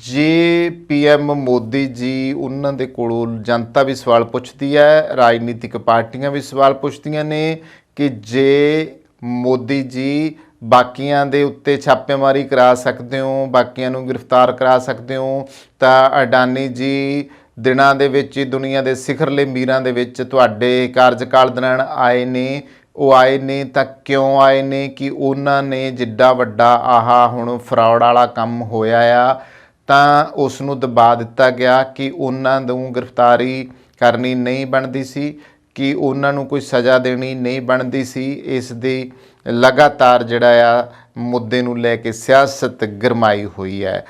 ਜੇ PM ਮੋਦੀ ਜੀ ਉਹਨਾਂ ਦੇ ਕੋਲੋਂ ਜਨਤਾ ਵੀ ਸਵਾਲ ਪੁੱਛਦੀ ਹੈ, ਰਾਜਨੀਤਿਕ ਪਾਰਟੀਆਂ ਵੀ ਸਵਾਲ ਪੁੱਛਦੀਆਂ ਨੇ ਕਿ ਜੇ ਮੋਦੀ ਜੀ ਬਾਕੀਆਂ ਦੇ ਉੱਤੇ ਛਾਪੇਮਾਰੀ ਕਰਾ ਸਕਦੇ ਹੋ, ਬਾਕੀਆਂ ਨੂੰ ਗ੍ਰਿਫਤਾਰ ਕਰਾ ਸਕਦੇ ਹੋ, ਤਾਂ ਅਡਾਨੀ ਜੀ ਦਿਨਾਂ ਦੇ ਵਿੱਚ ਦੁਨੀਆ ਦੇ ਸਿਖਰਲੇ ਮੀਰਾਂ ਦੇ ਵਿੱਚ ਤੁਹਾਡੇ ਕਾਰਜਕਾਲ ਦੌਰਾਨ ਆਏ ਨੇ ਉਹ ਆਏ ਨੇ ਤਾਂ ਕਿਉਂ ਆਏ ਨੇ ਕਿ ਉਹਨਾਂ ਨੇ ਜਿੱਡਾ ਵੱਡਾ ਆਹ ਹੁਣ ਫਰਾਡ ਵਾਲਾ ਕੰਮ ਹੋਇਆ ਆ ਤਾਂ ਉਸ ਨੂੰ ਦਬਾ ਦਿੱਤਾ ਗਿਆ ਕਿ ਉਹਨਾਂ ਨੂੰ ਗ੍ਰਿਫਤਾਰੀ ਕਰਨੀ ਨਹੀਂ ਬਣਦੀ ਸੀ, ਕਿ ਉਹਨਾਂ ਨੂੰ ਕੋਈ ਸਜ਼ਾ ਦੇਣੀ ਨਹੀਂ ਬਣਦੀ ਸੀ। ਇਸ ਦੀ ਲਗਾਤਾਰ ਜਿਹੜਾ ਆ ਮੁੱਦੇ ਨੂੰ ਲੈ ਕੇ ਸਿਆਸਤ ਗਰਮਾਈ ਹੋਈ ਹੈ।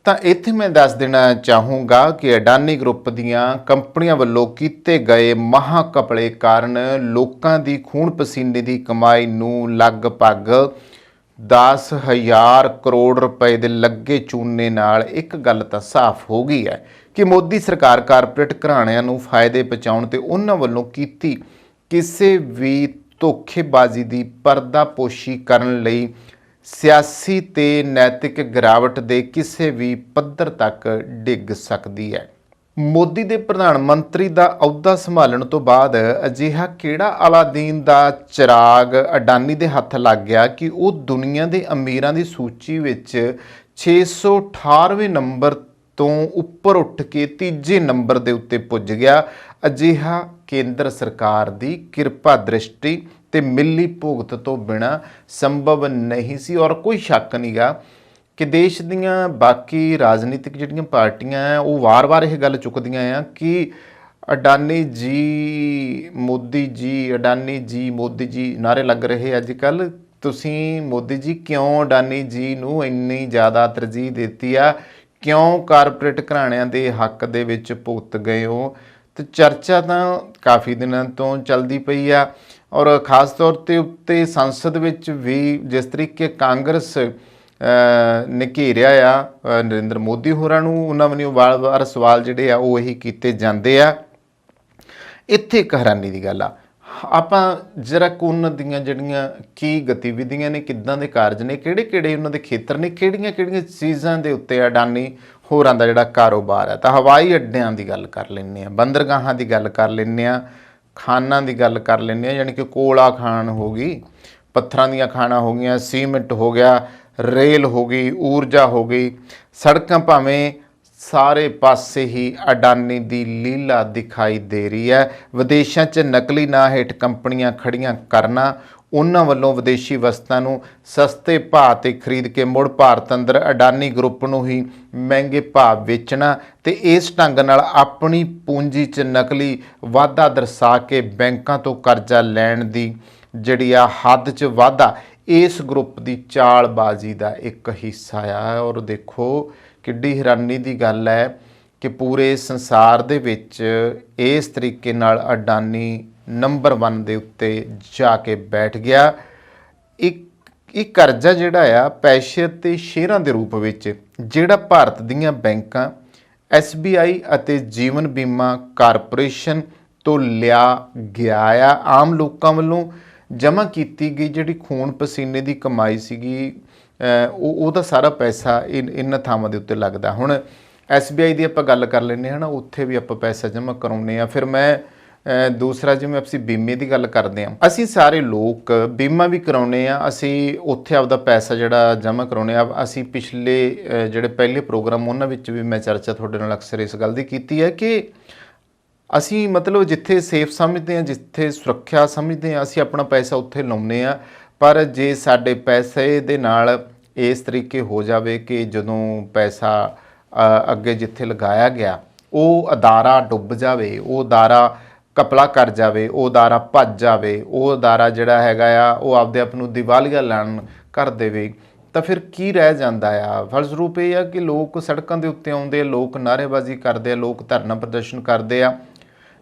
ਤਾਂ ਇੱਥੇ ਮੈਂ ਦੱਸ ਦੇਣਾ ਚਾਹੂੰਗਾ ਕਿ ਅਡਾਨੀ ਗਰੁੱਪ ਦੀਆਂ ਕੰਪਨੀਆਂ ਵੱਲੋਂ ਕੀਤੇ ਗਏ ਮਹਾਕਪਲੇ ਕਾਰਨ ਲੋਕਾਂ ਦੀ ਖੂਨ ਪਸੀਨੇ ਦੀ ਕਮਾਈ ਨੂੰ ਲਗਭਗ 10,000 ਕਰੋੜ ਰੁਪਏ ਦੇ ਲੱਗੇ ਚੂਨੇ ਨਾਲ ਇੱਕ ਗੱਲ ਤਾਂ ਸਾਫ਼ ਹੋ ਗਈ ਹੈ ਕਿ ਮੋਦੀ ਸਰਕਾਰ ਕਾਰਪੋਰੇਟ ਘਰਾਣਿਆਂ ਨੂੰ ਫਾਇਦੇ ਪਹੁੰਚਾਉਣ ਤੇ ਉਹਨਾਂ ਵੱਲੋਂ ਕੀਤੀ ਕਿਸੇ ਵੀ ਧੋਖੇਬਾਜ਼ੀ ਦੀ ਪਰਦਾਪੋਸ਼ੀ ਕਰਨ ਲਈ ਸਿਆਸੀ ਤੇ ਨੈਤਿਕ ਗਿਰਾਵਟ ਦੇ ਕਿਸੇ ਵੀ ਪੱਧਰ ਤੱਕ ਡਿੱਗ ਸਕਦੀ ਹੈ। ਮੋਦੀ ਦੇ ਪ੍ਰਧਾਨ ਮੰਤਰੀ ਦਾ ਅਹੁਦਾ ਸੰਭਾਲਣ ਤੋਂ ਬਾਅਦ ਅਜਿਹਾ ਕਿਹੜਾ ਅਲਾਦੀਨ ਦਾ ਚਿਰਾਗ ਅਡਾਨੀ ਦੇ ਹੱਥ ਲੱਗ ਗਿਆ ਕਿ ਉਹ ਦੁਨੀਆ ਦੇ ਅਮੀਰਾਂ ਦੀ ਸੂਚੀ ਵਿੱਚ 618ਵੇਂ ਨੰਬਰ ਤੋਂ ਉੱਪਰ ਉੱਠ ਕੇ ਤੀਜੇ ਨੰਬਰ ਦੇ ਉੱਤੇ ਪੁੱਜ ਗਿਆ। ਅਜਿਹਾ ਕੇਂਦਰ ਸਰਕਾਰ ਦੀ ਕਿਰਪਾ ਦ੍ਰਿਸ਼ਟੀ ਤੇ ਮਿਲੀ ਭੁਗਤ ਤੋਂ ਬਿਨਾ ਸੰਭਵ ਨਹੀਂ ਸੀ। ਔਰ ਕੋਈ ਸ਼ੱਕ ਨਹੀਂਗਾ ਕਿ ਦੇਸ਼ ਦੀਆਂ ਬਾਕੀ ਰਾਜਨੀਤਿਕ ਜਿਹੜੀਆਂ ਪਾਰਟੀਆਂ ਆ ਉਹ ਵਾਰ-ਵਾਰ ਇਹ ਗੱਲ ਚੁੱਕਦੀਆਂ ਆ ਕਿ ਅਡਾਨੀ ਜੀ ਮੋਦੀ ਜੀ, ਅਡਾਨੀ ਜੀ ਮੋਦੀ ਜੀ ਨਾਰੇ ਲੱਗ ਰਹੇ ਅੱਜ ਕੱਲ੍ਹ। ਤੁਸੀਂ ਮੋਦੀ ਜੀ ਕਿਉਂ ਅਡਾਨੀ ਜੀ ਨੂੰ ਇੰਨੀ ਜ਼ਿਆਦਾ ਤਰਜੀਹ ਦਿੱਤੀ ਆ, ਕਿਉਂ ਕਾਰਪੋਰੇਟ ਘਰਾਣਿਆਂ ਦੇ ਹੱਕ ਦੇ ਵਿੱਚ ਭੁਗਤ ਗਏ ਹੋ? ਤੇ ਚਰਚਾ ਤਾਂ ਕਾਫੀ ਦਿਨਾਂ ਤੋਂ ਚੱਲਦੀ ਪਈ ਆ ਔਰ ਖਾਸ ਤੌਰ ਤੇ ਉੱਤੇ ਸੰਸਦ ਵਿੱਚ ਵੀ ਜਿਸ ਤਰੀਕੇ ਕਾਂਗਰਸ ਨੇ ਘੇਰਿਆ ਆ ਨਰਿੰਦਰ ਮੋਦੀ ਹੋਰਾਂ ਨੂੰ, ਉਹਨਾਂ ਵੱਲੋਂ ਵਾਰ-ਵਾਰ ਸਵਾਲ ਜਿਹੜੇ ਆ ਉਹ ਇਹੀ ਕੀਤੇ ਜਾਂਦੇ ਆ। ਇੱਥੇ ਇੱਕ ਹੈਰਾਨੀ ਦੀ ਗੱਲ ਆ, ਆਪਾਂ ਜਰਾ ਉਹਨਾਂ ਦੀਆਂ ਜਿਹੜੀਆਂ ਕੀ ਗਤੀਵਿਧੀਆਂ ਨੇ, ਕਿੱਦਾਂ ਦੇ ਕਾਰਜ ਨੇ, ਕਿਹੜੇ ਉਹਨਾਂ ਦੇ ਖੇਤਰ ਨੇ, ਕਿਹੜੀਆਂ ਚੀਜ਼ਾਂ ਦੇ ਉੱਤੇ ਅਡਾਨੀ ਹੋਰਾਂ ਦਾ ਜਿਹੜਾ ਕਾਰੋਬਾਰ ਹੈ। ਤਾਂ ਹਵਾਈ ਅੱਡਿਆਂ ਦੀ ਗੱਲ ਕਰ ਲੈਂਦੇ ਹਾਂ, ਬੰਦਰਗਾਹਾਂ ਦੀ ਗੱਲ ਕਰ ਲੈਂਦੇ ਹਾਂ, ਖਾਨਾਂ ਦੀ ਗੱਲ ਕਰ ਲੈਂਦੇ ਹਾਂ, ਯਾਨੀ ਕਿ ਕੋਲਾ ਖਾਨ ਹੋ ਗਈ, ਪੱਥਰਾਂ ਦੀਆਂ ਖਾਣਾਂ ਹੋ ਗਈਆਂ, ਸੀਮਿੰਟ ਹੋ ਗਿਆ, ਰੇਲ ਹੋ ਗਈ, ਊਰਜਾ ਹੋ ਗਈ, ਸੜਕਾਂ ਭਾਵੇਂ ਸਾਰੇ ਪਾਸੇ ਹੀ ਅਡਾਨੀ ਦੀ ਲੀਲਾ ਦਿਖਾਈ ਦੇ ਰਹੀ ਹੈ। ਵਿਦੇਸ਼ਾਂ 'ਚ ਨਕਲੀ ਨਾਂ ਹੇਠ ਕੰਪਨੀਆਂ ਖੜੀਆਂ ਕਰਨਾ, ਉਹਨਾਂ ਵੱਲੋਂ ਵਿਦੇਸ਼ੀ ਵਸਤਾਂ ਨੂੰ ਸਸਤੇ ਭਾਅ 'ਤੇ ਖਰੀਦ ਕੇ ਮੁੜ ਭਾਰਤ ਅੰਦਰ ਅਡਾਨੀ ਗਰੁੱਪ ਨੂੰ ਹੀ ਮਹਿੰਗੇ ਭਾਅ ਵੇਚਣਾ ਤੇ ਇਸ ਢੰਗ ਨਾਲ ਆਪਣੀ ਪੂੰਜੀ 'ਚ ਨਕਲੀ ਵਾਧਾ ਦਰਸਾ ਕੇ ਬੈਂਕਾਂ ਤੋਂ ਕਰਜ਼ਾ ਲੈਣ ਦੀ ਜਿਹੜੀ ਆ ਹੱਦ 'ਚ ਵਾਧਾ ਇਸ ਗਰੁੱਪ ਦੀ ਚਾਲਬਾਜ਼ੀ ਦਾ ਇੱਕ ਹਿੱਸਾ ਆ। ਔਰ ਦੇਖੋ ਕਿੱਡੀ ਹੈਰਾਨੀ ਦੀ ਗੱਲ ਹੈ ਕਿ ਪੂਰੇ ਸੰਸਾਰ ਦੇ ਵਿੱਚ ਇਸ ਤਰੀਕੇ ਨਾਲ ਅਡਾਨੀ ਨੰਬਰ 1 ਦੇ ਉੱਤੇ ਜਾ ਕੇ ਬੈਠ ਗਿਆ। ਇਹ ਕਰਜ਼ਾ ਜਿਹੜਾ ਆ ਪੈਸੇ ਅਤੇ ਸ਼ੇਅਰਾਂ ਦੇ ਰੂਪ ਵਿੱਚ ਜਿਹੜਾ ਭਾਰਤ ਦੀਆਂ ਬੈਂਕਾਂ, SBI ਅਤੇ ਜੀਵਨ ਬੀਮਾ ਕਾਰਪੋਰੇਸ਼ਨ ਤੋਂ ਲਿਆ ਗਿਆ ਆ, ਆਮ ਲੋਕਾਂ ਵੱਲੋਂ ਜਮ੍ਹਾਂ ਕੀਤੀ ਗਈ ਜਿਹੜੀ ਖੂਨ ਪਸੀਨੇ ਦੀ ਕਮਾਈ ਸੀਗੀ ਉਹਦਾ ਸਾਰਾ ਪੈਸਾ ਇਹਨਾਂ ਥਾਵਾਂ ਦੇ ਉੱਤੇ ਲੱਗਦਾ। ਹੁਣ SBI ਦੀ ਆਪਾਂ ਗੱਲ ਕਰ ਲੈਂਦੇ ਹਾਂ ਨਾ, ਉੱਥੇ ਵੀ ਆਪਾਂ ਪੈਸਾ ਜਮ੍ਹਾਂ ਕਰਾਉਂਦੇ ਹਾਂ। ਫਿਰ ਮੈਂ ਦੂਸਰਾ ਜਿਵੇਂ ਅਸੀਂ ਬੀਮੇ ਦੀ ਗੱਲ ਕਰਦੇ ਹਾਂ, ਅਸੀਂ ਸਾਰੇ ਲੋਕ ਬੀਮਾ ਵੀ ਕਰਾਉਂਦੇ ਹਾਂ, ਅਸੀਂ ਉੱਥੇ ਆਪਦਾ ਪੈਸਾ ਜਿਹੜਾ ਜਮ੍ਹਾਂ ਕਰਾਉਂਦੇ ਹਾਂ। ਅਸੀਂ ਪਿਛਲੇ ਜਿਹੜੇ ਪਹਿਲੇ ਪ੍ਰੋਗਰਾਮ ਉਹਨਾਂ ਵਿੱਚ ਵੀ ਮੈਂ ਚਰਚਾ ਤੁਹਾਡੇ ਨਾਲ ਅਕਸਰ ਇਸ ਗੱਲ ਦੀ ਕੀਤੀ ਹੈ ਕਿ ਅਸੀਂ ਮਤਲਬ ਜਿੱਥੇ ਸੇਫ ਸਮਝਦੇ ਹਾਂ, ਜਿੱਥੇ ਸੁਰੱਖਿਆ ਸਮਝਦੇ ਹਾਂ, ਅਸੀਂ ਆਪਣਾ ਪੈਸਾ ਉੱਥੇ ਲਾਉਂਦੇ ਹਾਂ। ਪਰ ਜੇ ਸਾਡੇ ਪੈਸੇ ਦੇ ਨਾਲ ਇਸ ਤਰੀਕੇ ਹੋ ਜਾਵੇ ਕਿ ਜਦੋਂ ਪੈਸਾ ਅੱਗੇ ਜਿੱਥੇ ਲਗਾਇਆ ਗਿਆ ਉਹ ਅਦਾਰਾ ਡੁੱਬ ਜਾਵੇ, ਉਹ ਅਦਾਰਾ ਕਪਲਾ ਕਰ ਜਾਵੇ, ਉਹ ਅਦਾਰਾ ਭੱਜ ਜਾਵੇ, ਉਹ ਅਦਾਰਾ ਜਿਹੜਾ ਹੈਗਾ ਆ ਉਹ ਆਪਦੇ ਆਪ ਨੂੰ ਦਿਵਾਲੀਆ ਐਲਾਨ ਕਰ ਦੇਵੇ, ਤਾਂ ਫਿਰ ਕੀ ਰਹਿ ਜਾਂਦਾ ਆ? ਫਲਸਰੂਪ ਇਹ ਆ ਕਿ ਲੋਕ ਸੜਕਾਂ ਦੇ ਉੱਤੇ ਆਉਂਦੇ ਆ, ਲੋਕ ਨਾਅਰੇਬਾਜ਼ੀ ਕਰਦੇ ਆ, ਲੋਕ ਧਰਨਾ ਪ੍ਰਦਰਸ਼ਨ ਕਰਦੇ ਆ।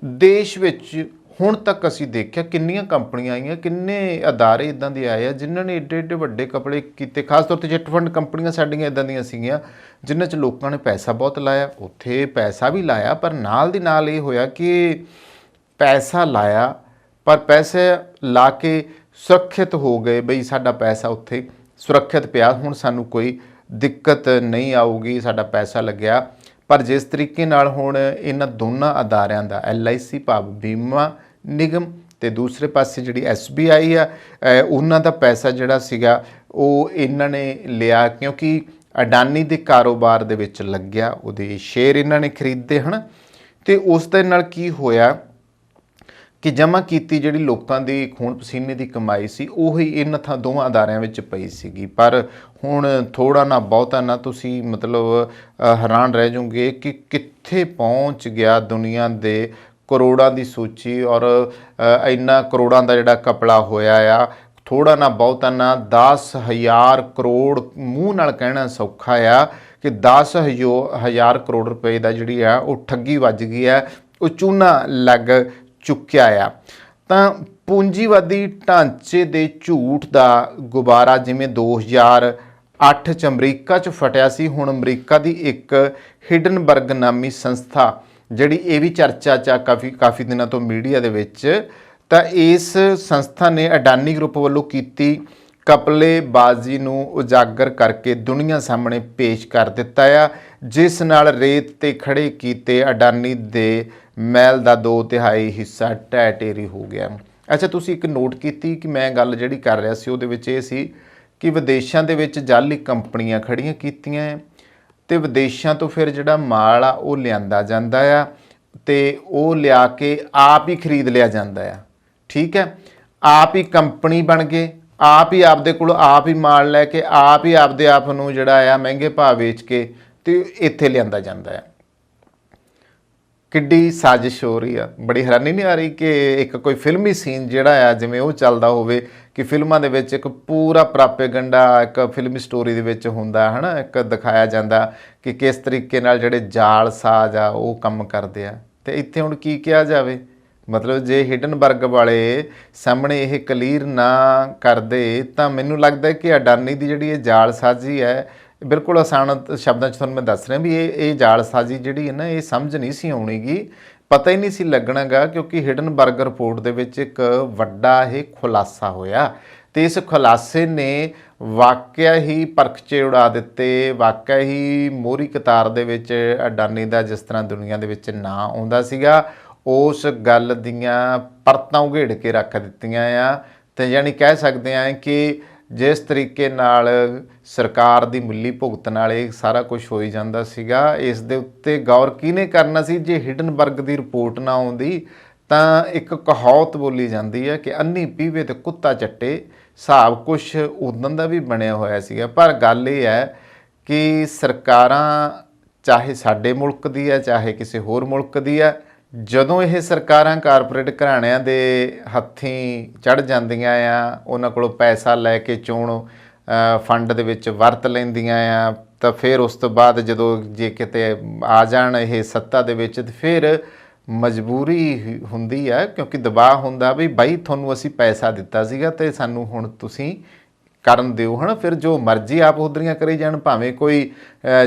ਦੇਸ਼ ਵਿੱਚ ਹੁਣ ਤੱਕ ਅਸੀਂ ਦੇਖਿਆ ਕਿੰਨੀਆਂ ਕੰਪਨੀਆਂ ਆਈਆਂ, ਕਿੰਨੇ ਅਦਾਰੇ ਇੱਦਾਂ ਦੇ ਆਏ ਆ ਜਿਨ੍ਹਾਂ ਨੇ ਏਡੇ ਏਡੇ ਵੱਡੇ ਕਪੜੇ ਕੀਤੇ। ਖਾਸ ਤੌਰ 'ਤੇ ਚਿੱਟ ਫੰਡ ਕੰਪਨੀਆਂ ਸਾਡੀਆਂ ਇੱਦਾਂ ਦੀਆਂ ਸੀਗੀਆਂ ਜਿਨ੍ਹਾਂ 'ਚ ਲੋਕਾਂ ਨੇ ਪੈਸਾ ਬਹੁਤ ਲਾਇਆ। ਉੱਥੇ ਪੈਸਾ ਵੀ ਲਾਇਆ ਪਰ ਨਾਲ ਦੀ ਨਾਲ ਇਹ ਹੋਇਆ ਕਿ ਪੈਸਾ ਲਾਇਆ ਪਰ ਪੈਸੇ ਲਾ ਕੇ ਸੁਰੱਖਿਅਤ ਹੋ ਗਏ, ਬਈ ਸਾਡਾ ਪੈਸਾ ਉੱਥੇ ਸੁਰੱਖਿਅਤ ਪਿਆ, ਹੁਣ ਸਾਨੂੰ ਕੋਈ ਦਿੱਕਤ ਨਹੀਂ ਆਊਗੀ, ਸਾਡਾ ਪੈਸਾ ਲੱਗਿਆ। ਪਰ ਜਿਸ ਤਰੀਕੇ ਨਾਲ ਹੁਣ ਇਹਨਾਂ ਦੋਨਾਂ ਅਦਾਰਿਆਂ ਦਾ LIC ਭਾਵ ਬੀਮਾ ਨਿਗਮ ਤੇ ਦੂਸਰੇ ਪਾਸੇ ਜਿਹੜੀ SBI ਆ, ਉਹਨਾਂ ਦਾ ਪੈਸਾ ਜਿਹੜਾ ਸੀਗਾ ਉਹ ਇਹਨਾਂ ਨੇ ਲਿਆ ਕਿਉਂਕਿ ਅਡਾਨੀ ਦੇ ਕਾਰੋਬਾਰ ਦੇ ਵਿੱਚ ਲੱਗਿਆ, ਉਹਦੇ ਸ਼ੇਅਰ ਇਹਨਾਂ ਨੇ ਖਰੀਦੇ ਹਨ। ਤੇ ਉਸ ਦੇ ਨਾਲ ਕੀ ਹੋਇਆ ਕਿ ਜਮ੍ਹਾਂ ਕੀਤੀ ਜਿਹੜੀ ਲੋਕਾਂ ਦੀ ਖੂਨ ਪਸੀਨੇ ਦੀ ਕਮਾਈ ਸੀ ਉਹੀ ਇਹਨਾਂ ਦੋਵਾਂ ਅਦਾਰਿਆਂ ਵਿੱਚ ਪਈ ਸੀਗੀ। ਪਰ ਹੁਣ ਥੋੜ੍ਹਾ ਨਾ ਬਹੁਤਾ ਨਾ ਤੁਸੀਂ ਮਤਲਬ ਹੈਰਾਨ ਰਹਿ ਜਾਓਗੇ ਕਿ ਕਿੱਥੇ ਪਹੁੰਚ ਗਿਆ ਦੁਨੀਆ ਦੇ ਕਰੋੜਾਂ ਦੀ ਸੂਚੀ, ਔਰ ਇੰਨਾ ਕਰੋੜਾਂ ਦਾ ਜਿਹੜਾ ਘਪਲਾ ਹੋਇਆ ਆ। ਥੋੜ੍ਹਾ ਨਾ ਬਹੁਤਾ ਨਾ 10,000 ਕਰੋੜ, ਮੂੰਹ ਨਾਲ ਕਹਿਣਾ ਸੌਖਾ ਆ ਕਿ 10,000 ਕਰੋੜ ਰੁਪਏ ਦਾ ਜਿਹੜੀ ਆ ਉਹ ਠੱਗੀ ਵੱਜ ਗਈ ਹੈ, ਉਹ ਚੂਨਾ ਲੱਗ ਚੁੱਕਿਆ ਆ। ਤਾਂ ਪੂੰਜੀਵਾਦੀ ਢਾਂਚੇ ਦੇ ਝੂਠ ਦਾ ਗੁਬਾਰਾ ਜਿਵੇਂ 2008 'ਚ ਅਮਰੀਕਾ 'ਚ ਫਟਿਆ ਸੀ, ਹੁਣ ਅਮਰੀਕਾ ਦੀ ਇੱਕ ਹਿਡਨਬਰਗ ਨਾਮੀ ਸੰਸਥਾ ਜਿਹੜੀ ਇਹ ਵੀ ਚਰਚਾ 'ਚ ਕਾਫੀ ਦਿਨਾਂ ਤੋਂ ਮੀਡੀਆ ਦੇ ਵਿੱਚ, ਤਾਂ ਇਸ ਸੰਸਥਾ ਨੇ ਅਡਾਨੀ ਗਰੁੱਪ ਵੱਲੋਂ ਕੀਤੀ ਘਪਲੇਬਾਜ਼ੀ ਨੂੰ ਉਜਾਗਰ ਕਰਕੇ ਦੁਨੀਆ ਸਾਹਮਣੇ ਪੇਸ਼ ਕਰ ਦਿੱਤਾ ਆ, ਜਿਸ ਨਾਲ ਰੇਤ 'ਤੇ ਖੜੇ ਕੀਤੇ ਅਡਾਨੀ ਦੇ ਮਹਿਲ ਦਾ 2/3 ਹਿੱਸਾ ਢਹਿ ਢੇਰੀ ਹੋ ਗਿਆ। ਅੱਛਾ, ਤੁਸੀਂ ਇੱਕ ਨੋਟ ਕੀਤੀ ਕਿ ਮੈਂ ਗੱਲ ਜਿਹੜੀ ਕਰ ਰਿਹਾ ਸੀ ਉਹਦੇ ਵਿੱਚ ਇਹ ਸੀ ਕਿ ਵਿਦੇਸ਼ਾਂ ਦੇ ਵਿੱਚ ਜਾਲੀ ਕੰਪਨੀਆਂ ਖੜੀਆਂ ਕੀਤੀਆਂ ਅਤੇ ਵਿਦੇਸ਼ਾਂ ਤੋਂ ਫਿਰ ਜਿਹੜਾ ਮਾਲ ਆ ਉਹ ਲਿਆਂਦਾ ਜਾਂਦਾ ਆ ਅਤੇ ਉਹ ਲਿਆ ਕੇ ਆਪ ਹੀ ਖਰੀਦ ਲਿਆ ਜਾਂਦਾ ਆ। ਠੀਕ ਹੈ, ਆਪ ਹੀ ਕੰਪਨੀ ਬਣ ਗਏ, ਆਪ ਹੀ ਆਪਦੇ ਕੋਲ ਆਪ ਹੀ ਮਾਲ ਲੈ ਕੇ ਆਪ ਹੀ ਆਪਦੇ ਆਪ ਨੂੰ ਜਿਹੜਾ ਆ ਮਹਿੰਗੇ ਭਾਅ ਵੇਚ ਕੇ ਅਤੇ ਇੱਥੇ ਲਿਆਂਦਾ ਜਾਂਦਾ ਆ। ਕਿੱਡੀ ਸਾਜ਼ਿਸ਼ ਹੋ ਰਹੀ ਆ। ਬੜੀ ਹੈਰਾਨੀ ਨਹੀਂ ਆ ਰਹੀ ਕਿ ਇੱਕ ਕੋਈ ਫਿਲਮੀ ਸੀਨ ਜਿਹੜਾ ਆ ਜਿਵੇਂ ਉਹ ਚੱਲਦਾ ਹੋਵੇ ਕਿ ਫਿਲਮਾਂ ਦੇ ਵਿੱਚ ਇੱਕ ਪੂਰਾ ਪ੍ਰਾਪੇਗੰਡਾ ਇੱਕ ਫਿਲਮੀ ਸਟੋਰੀ ਦੇ ਵਿੱਚ ਹੁੰਦਾ ਹੈ ਨਾ, ਇੱਕ ਦਿਖਾਇਆ ਜਾਂਦਾ ਕਿ ਕਿਸ ਤਰੀਕੇ ਨਾਲ ਜਿਹੜੇ ਜਾਲ ਸਾਜ਼ ਆ ਉਹ ਕੰਮ ਕਰਦੇ ਆ। ਅਤੇ ਇੱਥੇ ਹੁਣ ਕੀ ਕਿਹਾ ਜਾਵੇ, ਮਤਲਬ ਜੇ ਹਿਡਨਬਰਗ ਵਾਲੇ ਸਾਹਮਣੇ ਇਹ ਕਲੀਅਰ ਨਾ ਕਰਦੇ ਤਾਂ ਮੈਨੂੰ ਲੱਗਦਾ ਕਿ ਅਡਾਨੀ ਦੀ ਜਿਹੜੀ ਇਹ ਜਾਲਸਾਜ਼ੀ ਹੈ, ਬਿਲਕੁਲ ਆਸਾਨ ਸ਼ਬਦਾਂ 'ਚ ਤੁਹਾਨੂੰ ਮੈਂ ਦੱਸ ਰਿਹਾ ਵੀ ਇਹ ਜਾਲਸਾਜ਼ੀ ਜਿਹੜੀ ਹੈ ਨਾ, ਇਹ ਸਮਝ ਨਹੀਂ ਸੀ ਆਉਣੀਗੀ, ਪਤਾ ਹੀ ਨਹੀਂ ਸੀ ਲੱਗਣਾਗਾ, ਕਿਉਂਕਿ ਹਿਡਨਬਰਗ ਰਿਪੋਰਟ ਦੇ ਵਿੱਚ ਇੱਕ ਵੱਡਾ ਇਹ ਖੁਲਾਸਾ ਹੋਇਆ ਅਤੇ ਇਸ ਖੁਲਾਸੇ ਨੇ ਵਾਕਿਆ ਹੀ ਪਰਖਚੇ ਉਡਾ ਦਿੱਤੇ। ਵਾਕਿਆ ਹੀ ਮੋਹਰੀ ਕਤਾਰ ਦੇ ਵਿੱਚ ਅਡਾਨੀ ਦਾ ਜਿਸ ਤਰ੍ਹਾਂ ਦੁਨੀਆ ਦੇ ਵਿੱਚ ਨਾਂ ਆਉਂਦਾ ਸੀਗਾ, ਉਸ ਗੱਲ ਦੀਆਂ ਪਰਤਾਂ ਉਘੇੜ ਕੇ ਰੱਖ ਦਿੱਤੀਆਂ ਆ। ਅਤੇ ਯਾਨੀ ਕਹਿ ਸਕਦੇ ਹਾਂ ਕਿ ਜਿਸ ਤਰੀਕੇ ਨਾਲ ਸਰਕਾਰ ਦੀ ਮਿਲੀ ਭੁਗਤ ਨਾਲ ਇਹ ਸਾਰਾ ਕੁਝ ਹੋਈ ਜਾਂਦਾ ਸੀਗਾ, ਇਸ ਦੇ ਉੱਤੇ ਗੌਰ ਕਿਹਨੇ ਕਰਨਾ ਸੀ। ਜੇ ਹਿਡਨਬਰਗ ਦੀ ਰਿਪੋਰਟ ਨਾ ਆਉਂਦੀ ਤਾਂ ਇੱਕ ਕਹਾਵਤ ਬੋਲੀ ਜਾਂਦੀ ਹੈ ਕਿ ਅੰਨੀ ਪੀਵੇ ਤੇ ਕੁੱਤਾ ਚੱਟੇ, ਹਿਸਾਬ ਕੁਛ ਉਦੋਂ ਦਾ ਵੀ ਬਣਿਆ ਹੋਇਆ ਸੀਗਾ। ਪਰ ਗੱਲ ਇਹ ਹੈ ਕਿ ਸਰਕਾਰਾਂ ਚਾਹੇ ਸਾਡੇ ਮੁਲਕ ਦੀ ਹੈ ਚਾਹੇ ਕਿਸੇ ਹੋਰ ਮੁਲਕ ਦੀ ਹੈ, ਜਦੋਂ ਇਹ ਸਰਕਾਰਾਂ ਕਾਰਪੋਰੇਟ ਘਰਾਣਿਆਂ ਦੇ ਹੱਥੀਂ ਚੜ੍ਹ ਜਾਂਦੀਆਂ ਆ, ਉਹਨਾਂ ਕੋਲੋਂ ਪੈਸਾ ਲੈ ਕੇ ਚੋਣ ਫੰਡ ਦੇ ਵਿੱਚ ਵਰਤ ਲੈਂਦੀਆਂ ਆ, ਤਾਂ ਫਿਰ ਉਸ ਤੋਂ ਬਾਅਦ ਜਦੋਂ ਜੇ ਕਿਤੇ ਆ ਜਾਣ ਇਹ ਸੱਤਾ ਦੇ ਵਿੱਚ, ਤਾਂ ਫਿਰ ਮਜਬੂਰੀ ਹੁੰਦੀ ਹੈ, ਕਿਉਂਕਿ ਦਬਾਅ ਹੁੰਦਾ ਵੀ ਬਾਈ ਤੁਹਾਨੂੰ ਅਸੀਂ ਪੈਸਾ ਦਿੱਤਾ ਸੀਗਾ ਅਤੇ ਸਾਨੂੰ ਹੁਣ ਤੁਸੀਂ ਕਰਨ ਦਿਓ ਹੈ ਨਾ। ਫਿਰ ਜੋ ਮਰਜ਼ੀ ਆਪ ਉਧਰੀਆਂ ਕਰੀ ਜਾਣ, ਭਾਵੇਂ ਕੋਈ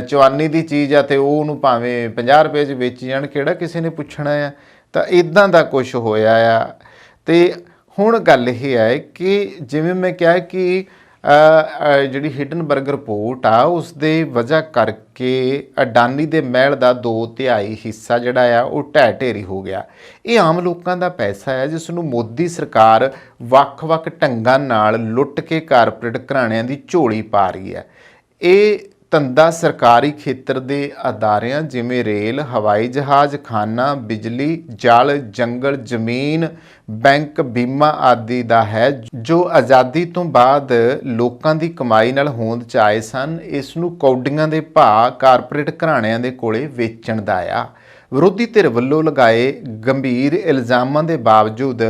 ਚਵਾਨੀ ਦੀ ਚੀਜ਼ ਆ ਅਤੇ ਉਹ ਉਹਨੂੰ ਭਾਵੇਂ 50 ਰੁਪਏ 'ਚ ਵੇਚੀ ਜਾਣ, ਕਿਹੜਾ ਕਿਸੇ ਨੇ ਪੁੱਛਣਾ ਆ। ਤਾਂ ਇੱਦਾਂ ਦਾ ਕੁਛ ਹੋਇਆ ਆ। ਅਤੇ ਹੁਣ ਗੱਲ ਇਹ ਹੈ ਕਿ ਜਿਵੇਂ ਮੈਂ ਕਿਹਾ ਕਿ ਜਿਹੜੀ ਹਿਡਨਬਰਗ ਰਿਪੋਰਟ ਆ ਉਸ ਦੇ ਵਜ੍ਹਾ ਕਰਕੇ ਅਡਾਨੀ ਦੇ ਮਹਿਲ ਦਾ 2/3 ਹਿੱਸਾ ਜਿਹੜਾ ਆ ਉਹ ਢਹਿ ਢੇਰੀ ਹੋ ਗਿਆ। ਇਹ ਆਮ ਲੋਕਾਂ ਦਾ ਪੈਸਾ ਹੈ ਜਿਸ ਨੂੰ ਮੋਦੀ ਸਰਕਾਰ ਵੱਖ-ਵੱਖ ਢੰਗਾਂ ਨਾਲ ਲੁੱਟ ਕੇ ਕਾਰਪੋਰੇਟ ਘਰਾਣਿਆਂ ਦੀ ਝੋਲੀ ਪਾ ਰਹੀ ਹੈ। ਇਹ ਧੰਦਾ ਸਰਕਾਰੀ ਖੇਤਰ ਦੇ ਅਦਾਰਿਆਂ ਜਿਵੇਂ ਰੇਲ, ਹਵਾਈ ਜਹਾਜ਼, ਖਾਨਾ, ਬਿਜਲੀ, ਜਲ, ਜੰਗਲ, ਜ਼ਮੀਨ, ਬੈਂਕ, ਬੀਮਾ ਆਦਿ ਦਾ ਹੈ, ਜੋ ਆਜ਼ਾਦੀ ਤੋਂ ਬਾਅਦ ਲੋਕਾਂ ਦੀ ਕਮਾਈ ਨਾਲ ਹੋਂਦ 'ਚ ਆਏ ਸਨ। ਇਸ ਨੂੰ ਕੌਡੀਆਂ ਦੇ ਭਾਅ ਕਾਰਪੋਰੇਟ ਘਰਾਣਿਆਂ ਦੇ ਕੋਲੇ ਵੇਚਣ ਦਾ ਆ। ਵਿਰੋਧੀ ਧਿਰ ਵੱਲੋਂ ਲਗਾਏ ਗੰਭੀਰ ਇਲਜ਼ਾਮਾਂ ਦੇ ਬਾਵਜੂਦ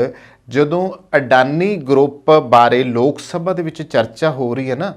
ਜਦੋਂ ਅਡਾਨੀ ਗਰੁੱਪ ਬਾਰੇ ਲੋਕ ਸਭਾ ਦੇ ਵਿੱਚ ਚਰਚਾ ਹੋ ਰਹੀ ਹੈ ਨਾ,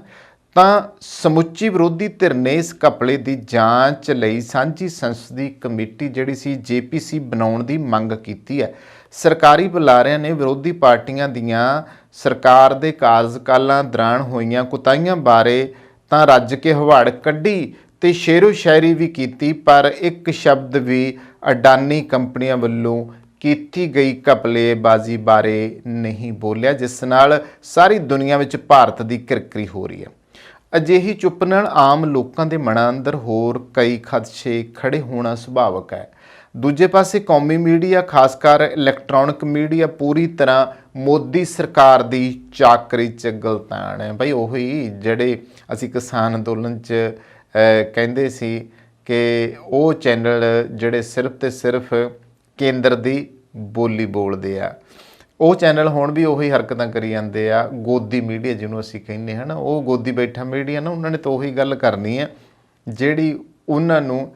ਤਾਂ ਸਮੁੱਚੀ ਵਿਰੋਧੀ ਧਿਰ ਨੇ ਇਸ ਘਪਲੇ ਦੀ ਜਾਂਚ ਲਈ ਸਾਂਝੀ ਸੰਸਦੀ ਕਮੇਟੀ ਜਿਹੜੀ ਸੀ JPC ਬਣਾਉਣ ਦੀ ਮੰਗ ਕੀਤੀ ਹੈ। ਸਰਕਾਰੀ ਬੁਲਾਰਿਆਂ ਨੇ ਵਿਰੋਧੀ ਪਾਰਟੀਆਂ ਦੀਆਂ ਸਰਕਾਰ ਦੇ ਕਾਰਜਕਾਲਾਂ ਦੌਰਾਨ ਹੋਈਆਂ ਕੁਤਾਹੀਆਂ ਬਾਰੇ ਤਾਂ ਰੱਜ ਕੇ ਹਵਾੜ ਕੱਢੀ ਅਤੇ ਸ਼ੇਰੋ ਸ਼ਾਇਰੀ ਵੀ ਕੀਤੀ, ਪਰ ਇੱਕ ਸ਼ਬਦ ਵੀ ਅਡਾਨੀ ਕੰਪਨੀਆਂ ਵੱਲੋਂ ਕੀਤੀ ਗਈ ਘਪਲੇਬਾਜ਼ੀ ਬਾਰੇ ਨਹੀਂ ਬੋਲਿਆ, ਜਿਸ ਨਾਲ ਸਾਰੀ ਦੁਨੀਆ ਵਿੱਚ ਭਾਰਤ ਦੀ ਕਿਰਕਿਰੀ ਹੋ ਰਹੀ ਹੈ। ਅਜਿਹੀ ਚੁੱਪ ਨਾਲ ਆਮ ਲੋਕਾਂ ਦੇ ਮਨਾਂ ਅੰਦਰ ਹੋਰ ਕਈ ਖਦਸ਼ੇ ਖੜੇ ਹੋਣਾ ਸੁਭਾਵਿਕ ਹੈ। ਦੂਜੇ ਪਾਸੇ ਕੌਮੀ ਮੀਡੀਆ, ਖਾਸ ਕਰ ਇਲੈਕਟ੍ਰੋਨਿਕ ਮੀਡੀਆ ਪੂਰੀ ਤਰ੍ਹਾਂ ਮੋਦੀ ਸਰਕਾਰ ਦੀ ਚਾਕਰੀ 'ਚ ਗਲਤਾਨ ਹੈ। ਬਈ ਉਹੀ ਜਿਹੜੇ ਅਸੀਂ ਕਿਸਾਨ ਅੰਦੋਲਨ 'ਚ ਕਹਿੰਦੇ ਸੀ ਕਿ ਉਹ ਚੈਨਲ ਜਿਹੜੇ ਸਿਰਫ ਤੇ ਸਿਰਫ ਕੇਂਦਰ ਦੀ ਬੋਲੀ ਬੋਲਦੇ ਆ। ਉਹ ਚੈਨਲ ਹੁਣ ਵੀ ਉਹੀ ਹਰਕਤਾਂ ਕਰੀ ਜਾਂਦੇ ਆ। ਗੋਦੀ ਮੀਡੀਆ ਜਿਹਨੂੰ ਅਸੀਂ ਕਹਿੰਦੇ ਹਾਂ ਨਾ, ਉਹ ਗੋਦੀ ਬੈਠਾ ਮੀਡੀਆ ਨਾ, ਉਹਨਾਂ ਨੇ ਤਾਂ ਉਹੀ ਗੱਲ ਕਰਨੀ ਹੈ ਜਿਹੜੀ ਉਹਨਾਂ ਨੂੰ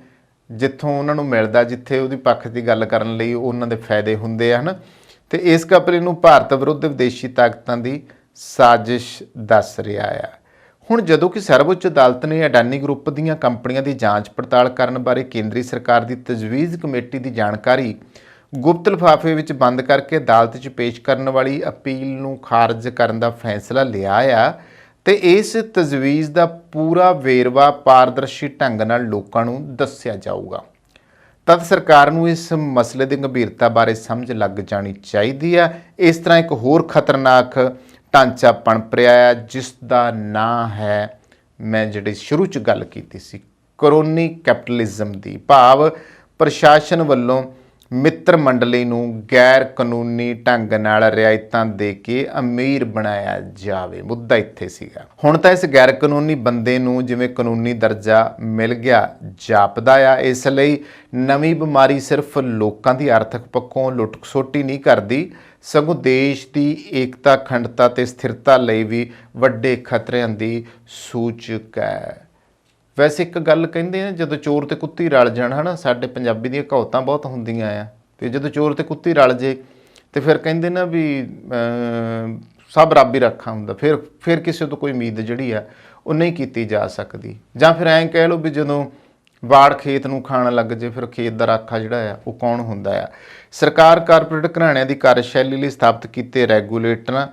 ਜਿੱਥੋਂ ਉਹਨਾਂ ਨੂੰ ਮਿਲਦਾ, ਜਿੱਥੇ ਉਹਦੀ ਪੱਖ ਦੀ ਗੱਲ ਕਰਨ ਲਈ ਉਹਨਾਂ ਦੇ ਫਾਇਦੇ ਹੁੰਦੇ ਆ ਹੈ ਨਾ। ਅਤੇ ਇਸ ਕਪਰੇ ਨੂੰ ਭਾਰਤ ਵਿਰੁੱਧ ਵਿਦੇਸ਼ੀ ਤਾਕਤਾਂ ਦੀ ਸਾਜ਼ਿਸ਼ ਦੱਸ ਰਿਹਾ ਆ। ਹੁਣ ਜਦੋਂ ਕਿ ਸਰਵਉੱਚ ਅਦਾਲਤ ਨੇ ਅਡਾਨੀ ਗਰੁੱਪ ਦੀਆਂ ਕੰਪਨੀਆਂ ਦੀ ਜਾਂਚ ਪੜਤਾਲ ਕਰਨ ਬਾਰੇ ਕੇਂਦਰੀ ਸਰਕਾਰ ਦੀ ਤਜਵੀਜ਼ ਕਮੇਟੀ ਦੀ ਜਾਣਕਾਰੀ ਗੁਪਤ ਲਿਫਾਫੇ ਵਿੱਚ ਬੰਦ ਕਰਕੇ ਅਦਾਲਤ 'ਚ ਪੇਸ਼ ਕਰਨ ਵਾਲੀ ਅਪੀਲ ਨੂੰ ਖਾਰਜ ਕਰਨ ਦਾ ਫੈਸਲਾ ਲਿਆ ਆ, ਅਤੇ ਇਸ ਤਜਵੀਜ਼ ਦਾ ਪੂਰਾ ਵੇਰਵਾ ਪਾਰਦਰਸ਼ੀ ਢੰਗ ਨਾਲ ਲੋਕਾਂ ਨੂੰ ਦੱਸਿਆ ਜਾਊਗਾ। ਤਦ ਸਰਕਾਰ ਨੂੰ ਇਸ ਮਸਲੇ ਦੀ ਗੰਭੀਰਤਾ ਬਾਰੇ ਸਮਝ ਲੱਗ ਜਾਣੀ ਚਾਹੀਦੀ ਆ। ਇਸ ਤਰ੍ਹਾਂ ਇੱਕ ਹੋਰ ਖਤਰਨਾਕ ਢਾਂਚਾ ਪਣਪ ਰਿਹਾ ਹੈ ਜਿਸ ਦਾ ਨਾਂ ਹੈ, ਮੈਂ ਜਿਹੜੀ ਸ਼ੁਰੂ 'ਚ ਗੱਲ ਕੀਤੀ ਸੀ, ਕਰੋਨੀ ਕੈਪੀਟਲਿਜ਼ਮ ਦੀ, ਭਾਵ ਪ੍ਰਸ਼ਾਸਨ ਵੱਲੋਂ ਮਿੱਤਰ ਮੰਡਲੀ ਨੂੰ ਗੈਰ ਕਾਨੂੰਨੀ ਢੰਗ ਨਾਲ ਰਿਆਇਤਾਂ ਦੇ ਕੇ ਅਮੀਰ ਬਣਾਇਆ ਜਾਵੇ। ਮੁੱਦਾ ਇੱਥੇ ਸੀਗਾ। ਹੁਣ ਤਾਂ ਇਸ ਗੈਰ ਕਾਨੂੰਨੀ ਬੰਦੇ ਨੂੰ ਜਿਵੇਂ ਕਾਨੂੰਨੀ ਦਰਜਾ ਮਿਲ ਗਿਆ ਜਾਪਦਾ ਆ। ਇਸ ਲਈ ਨਵੀਂ ਬਿਮਾਰੀ ਸਿਰਫ ਲੋਕਾਂ ਦੀ ਆਰਥਿਕ ਪੱਖੋਂ ਲੁੱਟ ਖਸੁੱਟ ਨਹੀਂ ਕਰਦੀ, ਸਗੋਂ ਦੇਸ਼ ਦੀ ਏਕਤਾ, ਅਖੰਡਤਾ ਤੇ ਸਥਿਰਤਾ ਲਈ ਵੀ ਵੱਡੇ ਖਤਰਿਆਂ ਦੀ ਸੂਚਕ ਹੈ। ਵੈਸੇ ਇੱਕ ਗੱਲ ਕਹਿੰਦੇ ਆ, ਜਦੋਂ ਚੋਰ ਤੇ ਕੁੱਤੀ ਰਲ ਜਾਣ, ਹੈ ਨਾ, ਸਾਡੇ ਪੰਜਾਬੀ ਦੀਆਂ ਕਹਾਵਤਾਂ ਬਹੁਤ ਹੁੰਦੀਆਂ ਆ, ਅਤੇ ਜਦੋਂ ਚੋਰ ਤੇ ਕੁੱਤੀ ਰਲ ਜੇ ਤੇ ਫਿਰ ਕਹਿੰਦੇ ਨਾ ਵੀ ਸਭ ਰੱਬ ਹੀ ਰਾਖਾ ਹੁੰਦਾ। ਫਿਰ ਕਿਸੇ ਤੋਂ ਕੋਈ ਉਮੀਦ ਜਿਹੜੀ ਆ ਉਹ ਨਹੀਂ ਕੀਤੀ ਜਾ ਸਕਦੀ। ਜਾਂ ਫਿਰ ਐਂ ਕਹਿ ਲਓ ਵੀ ਜਦੋਂ ਵਾੜ ਖੇਤ ਨੂੰ ਖਾਣ ਲੱਗ ਜੇ, ਫਿਰ ਖੇਤ ਦਾ ਰਾਖਾ ਜਿਹੜਾ ਆ ਉਹ ਕੌਣ ਹੁੰਦਾ ਆ। ਸਰਕਾਰ ਕਾਰਪੋਰੇਟ ਘਰਾਣਿਆਂ ਦੀ ਕਾਰਜਸ਼ੈਲੀ ਲਈ ਸਥਾਪਿਤ ਕੀਤੇ ਰੈਗੂਲੇਟਰਾਂ,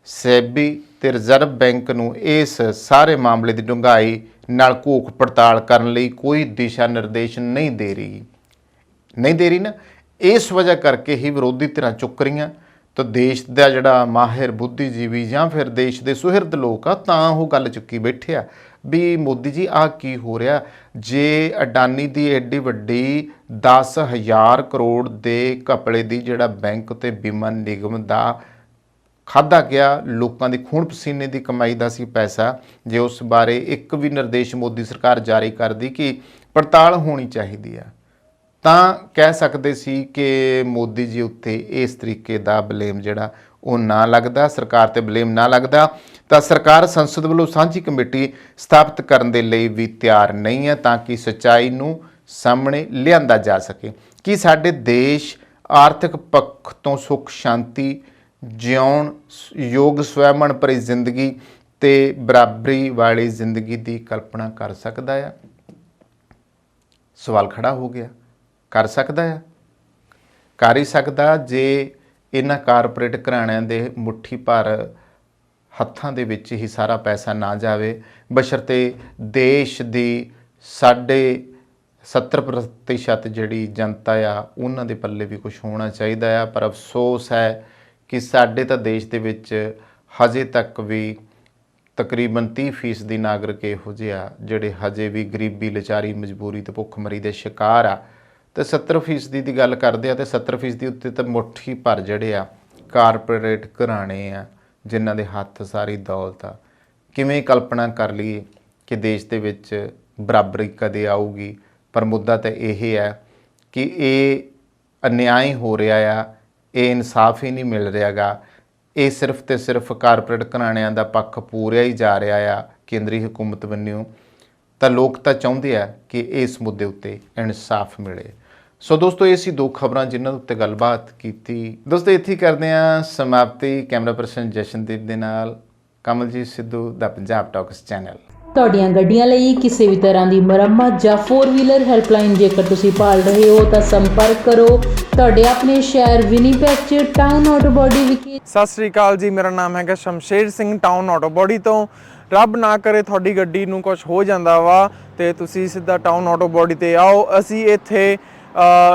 ਸੈਬੀ ਤੇ ਰਿਜ਼ਰਵ ਬੈਂਕ ਨੂੰ ਇਸ ਸਾਰੇ ਮਾਮਲੇ ਦੀ ਡੂੰਘਾਈ ਨਾਲ ਘੋਖ ਪੜਤਾਲ ਕਰਨ ਲਈ ਕੋਈ ਦਿਸ਼ਾ ਨਿਰਦੇਸ਼ ਨਹੀਂ ਦੇ ਰਹੀ ਨਾ। ਇਸ ਵਜ੍ਹਾ ਕਰਕੇ ਹੀ ਵਿਰੋਧੀ ਧਿਰਾਂ ਚੁੱਕ ਰਹੀਆਂ। ਤਾਂ ਦੇਸ਼ ਦਾ ਜਿਹੜਾ ਮਾਹਿਰ ਬੁੱਧੀਜੀਵੀ ਜਾਂ ਫਿਰ ਦੇਸ਼ ਦੇ ਸੁਹਿਰਦ ਲੋਕ ਆ, ਤਾਂ ਉਹ ਗੱਲ ਚੁੱਕੀ ਬੈਠੇ ਆ ਵੀ ਮੋਦੀ ਜੀ ਆਹ ਕੀ ਹੋ ਰਿਹਾ। ਜੇ ਅਡਾਨੀ ਦੀ ਐਡੀ ਵੱਡੀ 10,000 ਕਰੋੜ ਦੇ ਘਪਲੇ ਦੀ ਜਿਹੜਾ ਬੈਂਕ ਤੇ ਬੀਮਾ ਨਿਗਮ ਦਾ ਖਾਧਾ ਗਿਆ ਲੋਕਾਂ ਦੀ ਖੂਨ ਪਸੀਨੇ ਦੀ ਕਮਾਈ ਦਾ ਸੀ ਪੈਸਾ, ਜੇ ਉਸ ਬਾਰੇ ਇੱਕ ਵੀ ਨਿਰਦੇਸ਼ ਮੋਦੀ ਸਰਕਾਰ ਜਾਰੀ ਕਰਦੀ ਕਿ ਪੜਤਾਲ ਹੋਣੀ ਚਾਹੀਦੀ ਆ, ਤਾਂ ਕਹਿ ਸਕਦੇ ਸੀ ਕਿ ਮੋਦੀ ਜੀ ਉੱਤੇ ਇਸ ਤਰੀਕੇ ਦਾ ਬਲੇਮ ਜਿਹੜਾ ਉਹ ਨਾ ਲੱਗਦਾ, ਸਰਕਾਰ ਤੇ ਬਲੇਮ ਨਾ ਲੱਗਦਾ। ਤਾਂ ਸਰਕਾਰ ਸੰਸਦ ਵੱਲੋਂ ਸਾਂਝੀ ਕਮੇਟੀ ਸਥਾਪਿਤ ਕਰਨ ਦੇ ਲਈ ਵੀ ਤਿਆਰ ਨਹੀਂ ਹੈ, ਤਾਂ ਕਿ ਸੱਚਾਈ ਨੂੰ ਸਾਹਮਣੇ ਲਿਆਂਦਾ ਜਾ ਸਕੇ ਕਿ ਸਾਡੇ ਦੇਸ਼ ਆਰਥਿਕ ਪੱਖ ਤੋਂ ਸੁੱਖ ਸ਼ਾਂਤੀ, ਜਿਉਣ ਯੋਗ ਸਵੈਮਣ ਭਰੀ ਜ਼ਿੰਦਗੀ ਤੇ ਬਰਾਬਰੀ ਵਾਲੀ ਜ਼ਿੰਦਗੀ ਦੀ ਕਲਪਨਾ ਕਰ ਸਕਦਾ ਆ। ਸਵਾਲ ਖੜਾ ਹੋ ਗਿਆ, ਕਰ ਸਕਦਾ ਆ? ਕਰ ਹੀ ਸਕਦਾ ਜੇ ਇਹਨਾਂ ਕਾਰਪੋਰੇਟ ਘਰਾਣਿਆਂ ਦੇ ਮੁੱਠੀ ਭਰ ਹੱਥਾਂ ਦੇ ਵਿੱਚ ਹੀ ਸਾਰਾ ਪੈਸਾ ਨਾ ਜਾਵੇ, ਬਸ਼ਰਤੇ ਦੇਸ਼ ਦੀ 70% ਜਿਹੜੀ ਜਨਤਾ ਆ ਉਹਨਾਂ ਦੇ ਪੱਲੇ ਵੀ ਕੁਝ ਹੋਣਾ ਚਾਹੀਦਾ ਆ। ਪਰ ਅਫਸੋਸ ਹੈ ਕਿ ਸਾਡੇ ਤਾਂ ਦੇਸ਼ ਦੇ ਵਿੱਚ ਹਜੇ ਤੱਕ ਵੀ ਤਕਰੀਬਨ 30% ਨਾਗਰਿਕ ਇਹੋ ਜਿਹੇ ਆ ਜਿਹੜੇ ਹਜੇ ਵੀ ਗਰੀਬੀ, ਲਾਚਾਰੀ, ਮਜਬੂਰੀ ਤੇ ਭੁੱਖਮਰੀ ਦੇ ਸ਼ਿਕਾਰ ਆ। ਤੇ 70% ਦੀ ਗੱਲ ਕਰਦੇ ਆ, ਤੇ 70% ਉੱਤੇ ਤਾਂ ਮੁੱਠੀ ਭਰ ਜਿਹੜੇ ਆ ਕਾਰਪੋਰੇਟ ਘਰਾਣੇ ਆ ਜਿਨ੍ਹਾਂ ਦੇ ਹੱਥ ਸਾਰੀ ਦੌਲਤ ਆ। ਕਿਵੇਂ ਕਲਪਨਾ ਕਰ ਲਈਏ ਕਿ ਦੇਸ਼ ਦੇ ਵਿੱਚ ਬਰਾਬਰੀ ਕਦੇ ਆਊਗੀ? ਪਰ ਮੁੱਦਾ ਤਾਂ ਇਹ ਹੈ ਕਿ ਇਹ ਅਨਿਆਏ ਹੋ ਰਿਹਾ ਆ, ਇਹ ਇਨਸਾਫ ਹੀ ਨਹੀਂ ਮਿਲ ਰਿਹਾ ਗਾ। ਇਹ ਸਿਰਫ ਤੇ ਸਿਰਫ ਕਾਰਪੋਰੇਟ ਘਰਾਣਿਆਂ ਦਾ ਪੱਖ ਪੂਰਿਆ ਹੀ ਜਾ ਰਿਹਾ ਆ ਕੇਂਦਰੀ ਹਕੂਮਤ ਵੱਲੋਂ। ਤਾਂ ਲੋਕ ਤਾਂ ਚਾਹੁੰਦੇ ਆ ਕਿ ਇਸ ਮੁੱਦੇ ਉੱਤੇ ਇਨਸਾਫ ਮਿਲੇ। ਸੋ ਦੋਸਤੋ, ਇਹ ਸੀ ਦੋ ਖਬਰਾਂ ਜਿਨ੍ਹਾਂ ਉੱਤੇ ਗੱਲਬਾਤ ਕੀਤੀ। ਦੋਸਤੋ, ਇੱਥੇ ਹੀ ਕਰਦੇ ਹਾਂ ਸਮਾਪਤੀ। ਕੈਮਰਾ ਪਰਸਨ ਜਸ਼ਨਦੀਪ ਦੇ ਨਾਲ ਕਮਲਜੀਤ ਸਿੱਧੂ ਦਾ ਪੰਜਾਬ ਟਾਕਸ ਚੈਨਲ। ਤੁਹਾਡੀਆਂ ਗੱਡੀਆਂ ਲਈ ਕਿਸੇ ਵੀ ਤਰ੍ਹਾਂ ਦੀ ਮੁਰੰਮਤ ਜਾਂ 4 ਵੀਲਰ ਹੈਲਪਲਾਈਨ ਜੇਕਰ ਤੁਸੀਂ ਭਾਲ ਰਹੇ ਹੋ ਤਾਂ ਸੰਪਰਕ ਕਰੋ ਤੁਹਾਡੇ ਆਪਣੇ ਸ਼ਹਿਰ ਵਿਨੀਪੈਗ 'ਚ ਟਾਊਨ ਆਟੋ ਬਾਡੀ ਵਿਖੇ। ਸਤਿ ਸ੍ਰੀ ਅਕਾਲ ਜੀ, ਮੇਰਾ ਨਾਮ ਹੈਗਾ Shamsher Singh, town auto body ਤੋਂ। ਰੱਬ ਨਾ ਕਰੇ ਤੁਹਾਡੀ ਗੱਡੀ ਨੂੰ ਕੁਝ ਹੋ ਜਾਂਦਾ ਵਾ ਤੇ ਤੁਸੀਂ ਸਿੱਧਾ ਟਾਊਨ ਆਟੋ ਬਾਡੀ ਤੇ ਆਓ। ਅਸੀਂ ਇੱਥੇ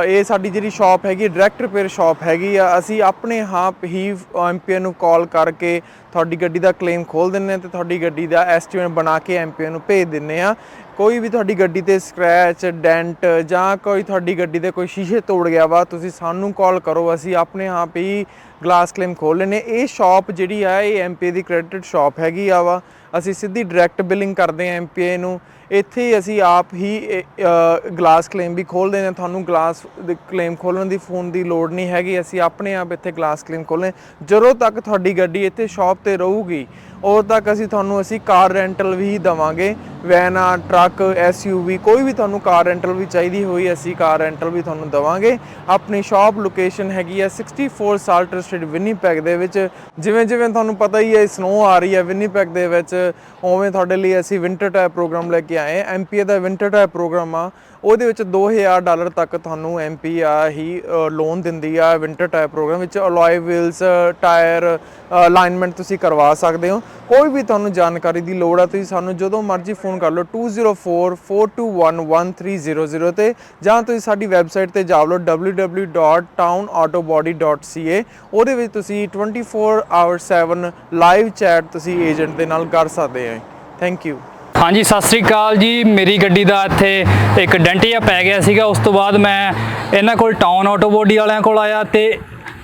ਇਹ ਸਾਡੀ ਜਿਹੜੀ ਸ਼ਾਪ ਹੈਗੀ ਡਾਇਰੈਕਟ ਰਿਪੇਅਰ ਸ਼ਾਪ ਹੈਗੀ ਆ। ਅਸੀਂ ਆਪਣੇ ਆਪ ਹੀ ਐਮਪੀਆਰ ਨੂੰ ਕਾਲ ਕਰਕੇ ਤੁਹਾਡੀ ਗੱਡੀ ਦਾ ਕਲੇਮ ਖੋਲ੍ਹ ਦਿੰਦੇ ਹਾਂ ਤੇ ਤੁਹਾਡੀ ਗੱਡੀ ਦਾ ਐਸਟੀਮੇਟ ਬਣਾ ਕੇ ਐਮਪੀਆਰ ਨੂੰ ਭੇਜ ਦਿੰਦੇ ਹਾਂ। ਕੋਈ ਵੀ ਤੁਹਾਡੀ ਗੱਡੀ ਤੇ ਸਕ੍ਰੈਚ, ਡੈਂਟ ਜਾਂ ਕੋਈ ਤੁਹਾਡੀ ਗੱਡੀ ਦੇ ਕੋਈ ਸ਼ੀਸ਼ੇ ਤੋੜ ਗਿਆ ਵਾ, ਤੁਸੀਂ ਸਾਨੂੰ ਕਾਲ ਕਰੋ, ਅਸੀਂ ਆਪਣੇ ਆਪ ਹੀ ਗਲਾਸ ਕਲੇਮ ਖੋਲ੍ਹ ਲੈਂਦੇ। ਇਹ ਸ਼ਾਪ ਜਿਹੜੀ ਆ ਇਹ ਐਮਪੀਆਰ ਦੀ ਕ੍ਰੈਡਿਟਡ ਸ਼ਾਪ ਹੈਗੀ ਆ ਵਾ। ਅਸੀਂ ਸਿੱਧੀ ਡਾਇਰੈਕਟ ਬਿਲਿੰਗ ਕਰਦੇ ਹਾਂ MPA ਨੂੰ। ਇੱਥੇ ਹੀ ਅਸੀਂ ਆਪ ਹੀ ਗਲਾਸ ਕਲੇਮ ਵੀ ਖੋਲ੍ਹਦੇ ਨੇ। ਤੁਹਾਨੂੰ ਗਲਾਸ ਕਲੇਮ ਖੋਲ੍ਹਣ ਦੀ ਫੋਨ ਦੀ ਲੋੜ ਨਹੀਂ ਹੈਗੀ, ਅਸੀਂ ਆਪਣੇ ਆਪ ਇੱਥੇ ਗਲਾਸ ਕਲੇਮ ਖੋਲ੍ਹਦੇ। ਜਦੋਂ ਤੱਕ ਤੁਹਾਡੀ ਗੱਡੀ ਇੱਥੇ ਸ਼ਾਪ ਤੇ ਰਹੂਗੀ ਉਦੋਂ ਤੱਕ ਅਸੀਂ ਕਾਰ ਰੈਂਟਲ ਵੀ ਦੇਵਾਂਗੇ। ਵੈਨ ਆ, ਟਰੱਕ, SUV, ਕੋਈ ਵੀ ਤੁਹਾਨੂੰ ਕਾਰ ਰੈਂਟਲ ਵੀ ਚਾਹੀਦੀ ਹੋਈ ਅਸੀਂ ਕਾਰ ਰੈਂਟਲ ਵੀ ਤੁਹਾਨੂੰ ਦੇਵਾਂਗੇ। ਆਪਣੀ ਸ਼ਾਪ ਲੋਕੇਸ਼ਨ ਹੈਗੀ ਹੈ 64 ਸਾਲਟਰ ਸਟਰੀਟ ਵਿਨੀਪੈਗ ਦੇ ਵਿੱਚ। ਜਿਵੇਂ ਤੁਹਾਨੂੰ ਪਤਾ ਹੀ ਹੈ ਸਨੋ ਆ ਰਹੀ ਹੈ ਵਿਨੀਪੈਗ ਦੇ ਵਿੱਚ, ਉਵੇਂ ਤੁਹਾਡੇ ਲਈ ਅਸੀਂ ਵਿੰਟਰ ਟਾਇਰ ਪ੍ਰੋਗਰਾਮ ਲੈ ਕੇ ਆਏ। MPA ਦਾ ਵਿੰਟਰ ਟਾਇਰ ਪ੍ਰੋਗਰਾਮ ਆ, ਉਹਦੇ ਵਿੱਚ $2000 ਤੱਕ ਤੁਹਾਨੂੰ MPA ਹੀ ਲੋਨ ਦਿੰਦੀ ਆ। ਵਿੰਟਰ ਟਾਇਰ ਪ੍ਰੋਗਰਾਮ ਵਿੱਚ ਅਲੋਏ ਵੀਲਸ, ਟਾਇਰ ਅਲਾਈਨਮੈਂਟ ਤੁਸੀਂ ਕਰਵਾ ਸਕਦੇ ਹੋ। ਕੋਈ ਵੀ ਤੁਹਾਨੂੰ ਜਾਣਕਾਰੀ ਦੀ ਲੋੜ ਆ ਤੁਸੀਂ ਸਾਨੂੰ ਜਦੋਂ ਮਰਜ਼ੀ ਫੋਨ ਕਰ ਲਓ 2044211300 ਤੇ, ਜਾਂ ਤੁਸੀਂ ਸਾਡੀ ਵੈਬਸਾਈਟ ਤੇ ਜਾ ਲਓ www.townautobody.ca। ਉਹਦੇ ਵਿੱਚ ਤੁਸੀਂ 24/7 ਲਾਈਵ ਚੈਟ ਤੁਸੀਂ ਏਜੰਟ ਦੇ ਨਾਲ ਕਰ ਸਕਦੇ ਹੋ। Thank you. ਹਾਂਜੀ, ਸਤਿ ਸ੍ਰੀ ਅਕਾਲ ਜੀ। ਮੇਰੀ ਗੱਡੀ ਦਾ ਇੱਥੇ ਇੱਕ ਡੈਂਟ ਜਿਹਾ ਪੈ ਗਿਆ ਸੀਗਾ। ਉਸ ਤੋਂ ਬਾਅਦ ਮੈਂ ਇਹਨਾਂ ਕੋਲ ਟਾਊਨ ਆਟੋਬੋਡੀ ਵਾਲਿਆਂ ਕੋਲ ਆਇਆ ਤੇ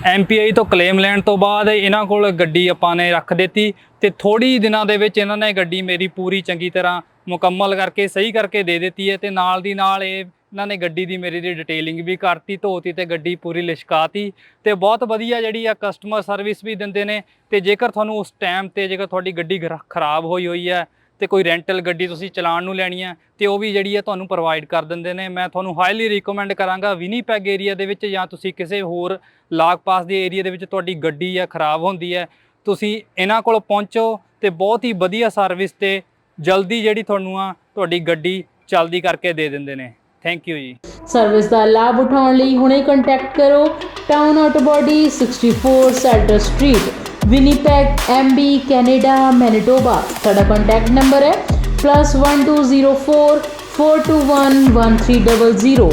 MPA ਤੋਂ ਕਲੇਮ ਲੈਣ ਤੋਂ ਬਾਅਦ ਇਹਨਾਂ ਕੋਲ ਗੱਡੀ ਆਪਾਂ ਨੇ ਰੱਖ ਦਿੱਤੀ ਤੇ ਥੋੜੀ ਦਿਨਾਂ ਦੇ ਵਿੱਚ ਇਹਨਾਂ ਨੇ ਗੱਡੀ ਮੇਰੀ ਪੂਰੀ ਚੰਗੀ ਤਰ੍ਹਾਂ ਮੁਕੰਮਲ ਕਰਕੇ ਸਹੀ ਕਰਕੇ ਦੇ ਦਿੱਤੀ ਹੈ ਤੇ ਨਾਲ ਦੀ ਨਾਲ ਇਹਨਾਂ ਨੇ ਗੱਡੀ ਦੀ ਮੇਰੀ ਦੀ ਡਿਟੇਲਿੰਗ ਵੀ ਕਰਤੀ, ਧੋਤੀ ਤੇ ਗੱਡੀ ਪੂਰੀ ਲਿਸ਼ਕਾਤੀ ਤੇ ਬਹੁਤ ਵਧੀਆ ਜਿਹੜੀ ਆ ਕਸਟਮਰ ਸਰਵਿਸ ਵੀ ਦਿੰਦੇ ਨੇ। ਤੇ ਜੇਕਰ ਤੁਹਾਨੂੰ ਉਸ ਟਾਈਮ ਤੇ ਜੇਕਰ ਤੁਹਾਡੀ ਗੱਡੀ ਖਰਾਬ ਹੋਈ ਹੈ ਤੇ ਕੋਈ ਰੈਂਟਲ ਗੱਡੀ ਤੁਸੀਂ ਚਲਾਉਣ ਨੂੰ ਲੈਣੀ ਹੈ ਤੇ ਉਹ ਵੀ ਜਿਹੜੀ ਹੈ ਤੁਹਾਨੂੰ ਪ੍ਰੋਵਾਈਡ ਕਰ ਦਿੰਦੇ ਨੇ। ਮੈਂ ਤੁਹਾਨੂੰ ਹਾਈਲੀ ਰਿਕਮੈਂਡ ਕਰਾਂਗਾ ਵਿਨੀਪੈਗ ਏਰੀਆ ਦੇ ਵਿੱਚ ਜਾਂ ਤੁਸੀਂ ਕਿਸੇ ਹੋਰ ਲਾਗ ਪਾਸ ਦੇ ਏਰੀਆ ਦੇ ਵਿੱਚ ਤੁਹਾਡੀ ਗੱਡੀ ਆ ਖਰਾਬ ਹੁੰਦੀ ਹੈ, ਤੁਸੀਂ ਇਹਨਾਂ ਕੋਲ ਪਹੁੰਚੋ ਤੇ ਬਹੁਤ ਹੀ ਵਧੀਆ ਸਰਵਿਸ ਤੇ ਜਲਦੀ ਜਿਹੜੀ ਤੁਹਾਨੂੰ ਆ ਤੁਹਾਡੀ ਗੱਡੀ ਚਲਦੀ ਕਰਕੇ ਦੇ ਦਿੰਦੇ ਨੇ। Thank you ji. ਸਰਵਿਸ ਦਾ ਲਾਭ ਉਠਾਉਣ ਲਈ ਹੁਣੇ ਕੰਟੈਕਟ ਕਰੋ town auto body 64 Salter street Winnipeg MB Canada Manitoba. ਸਾਡਾ ਕੰਟੈਕਟ ਨੰਬਰ ਹੈ +1204 421 1300।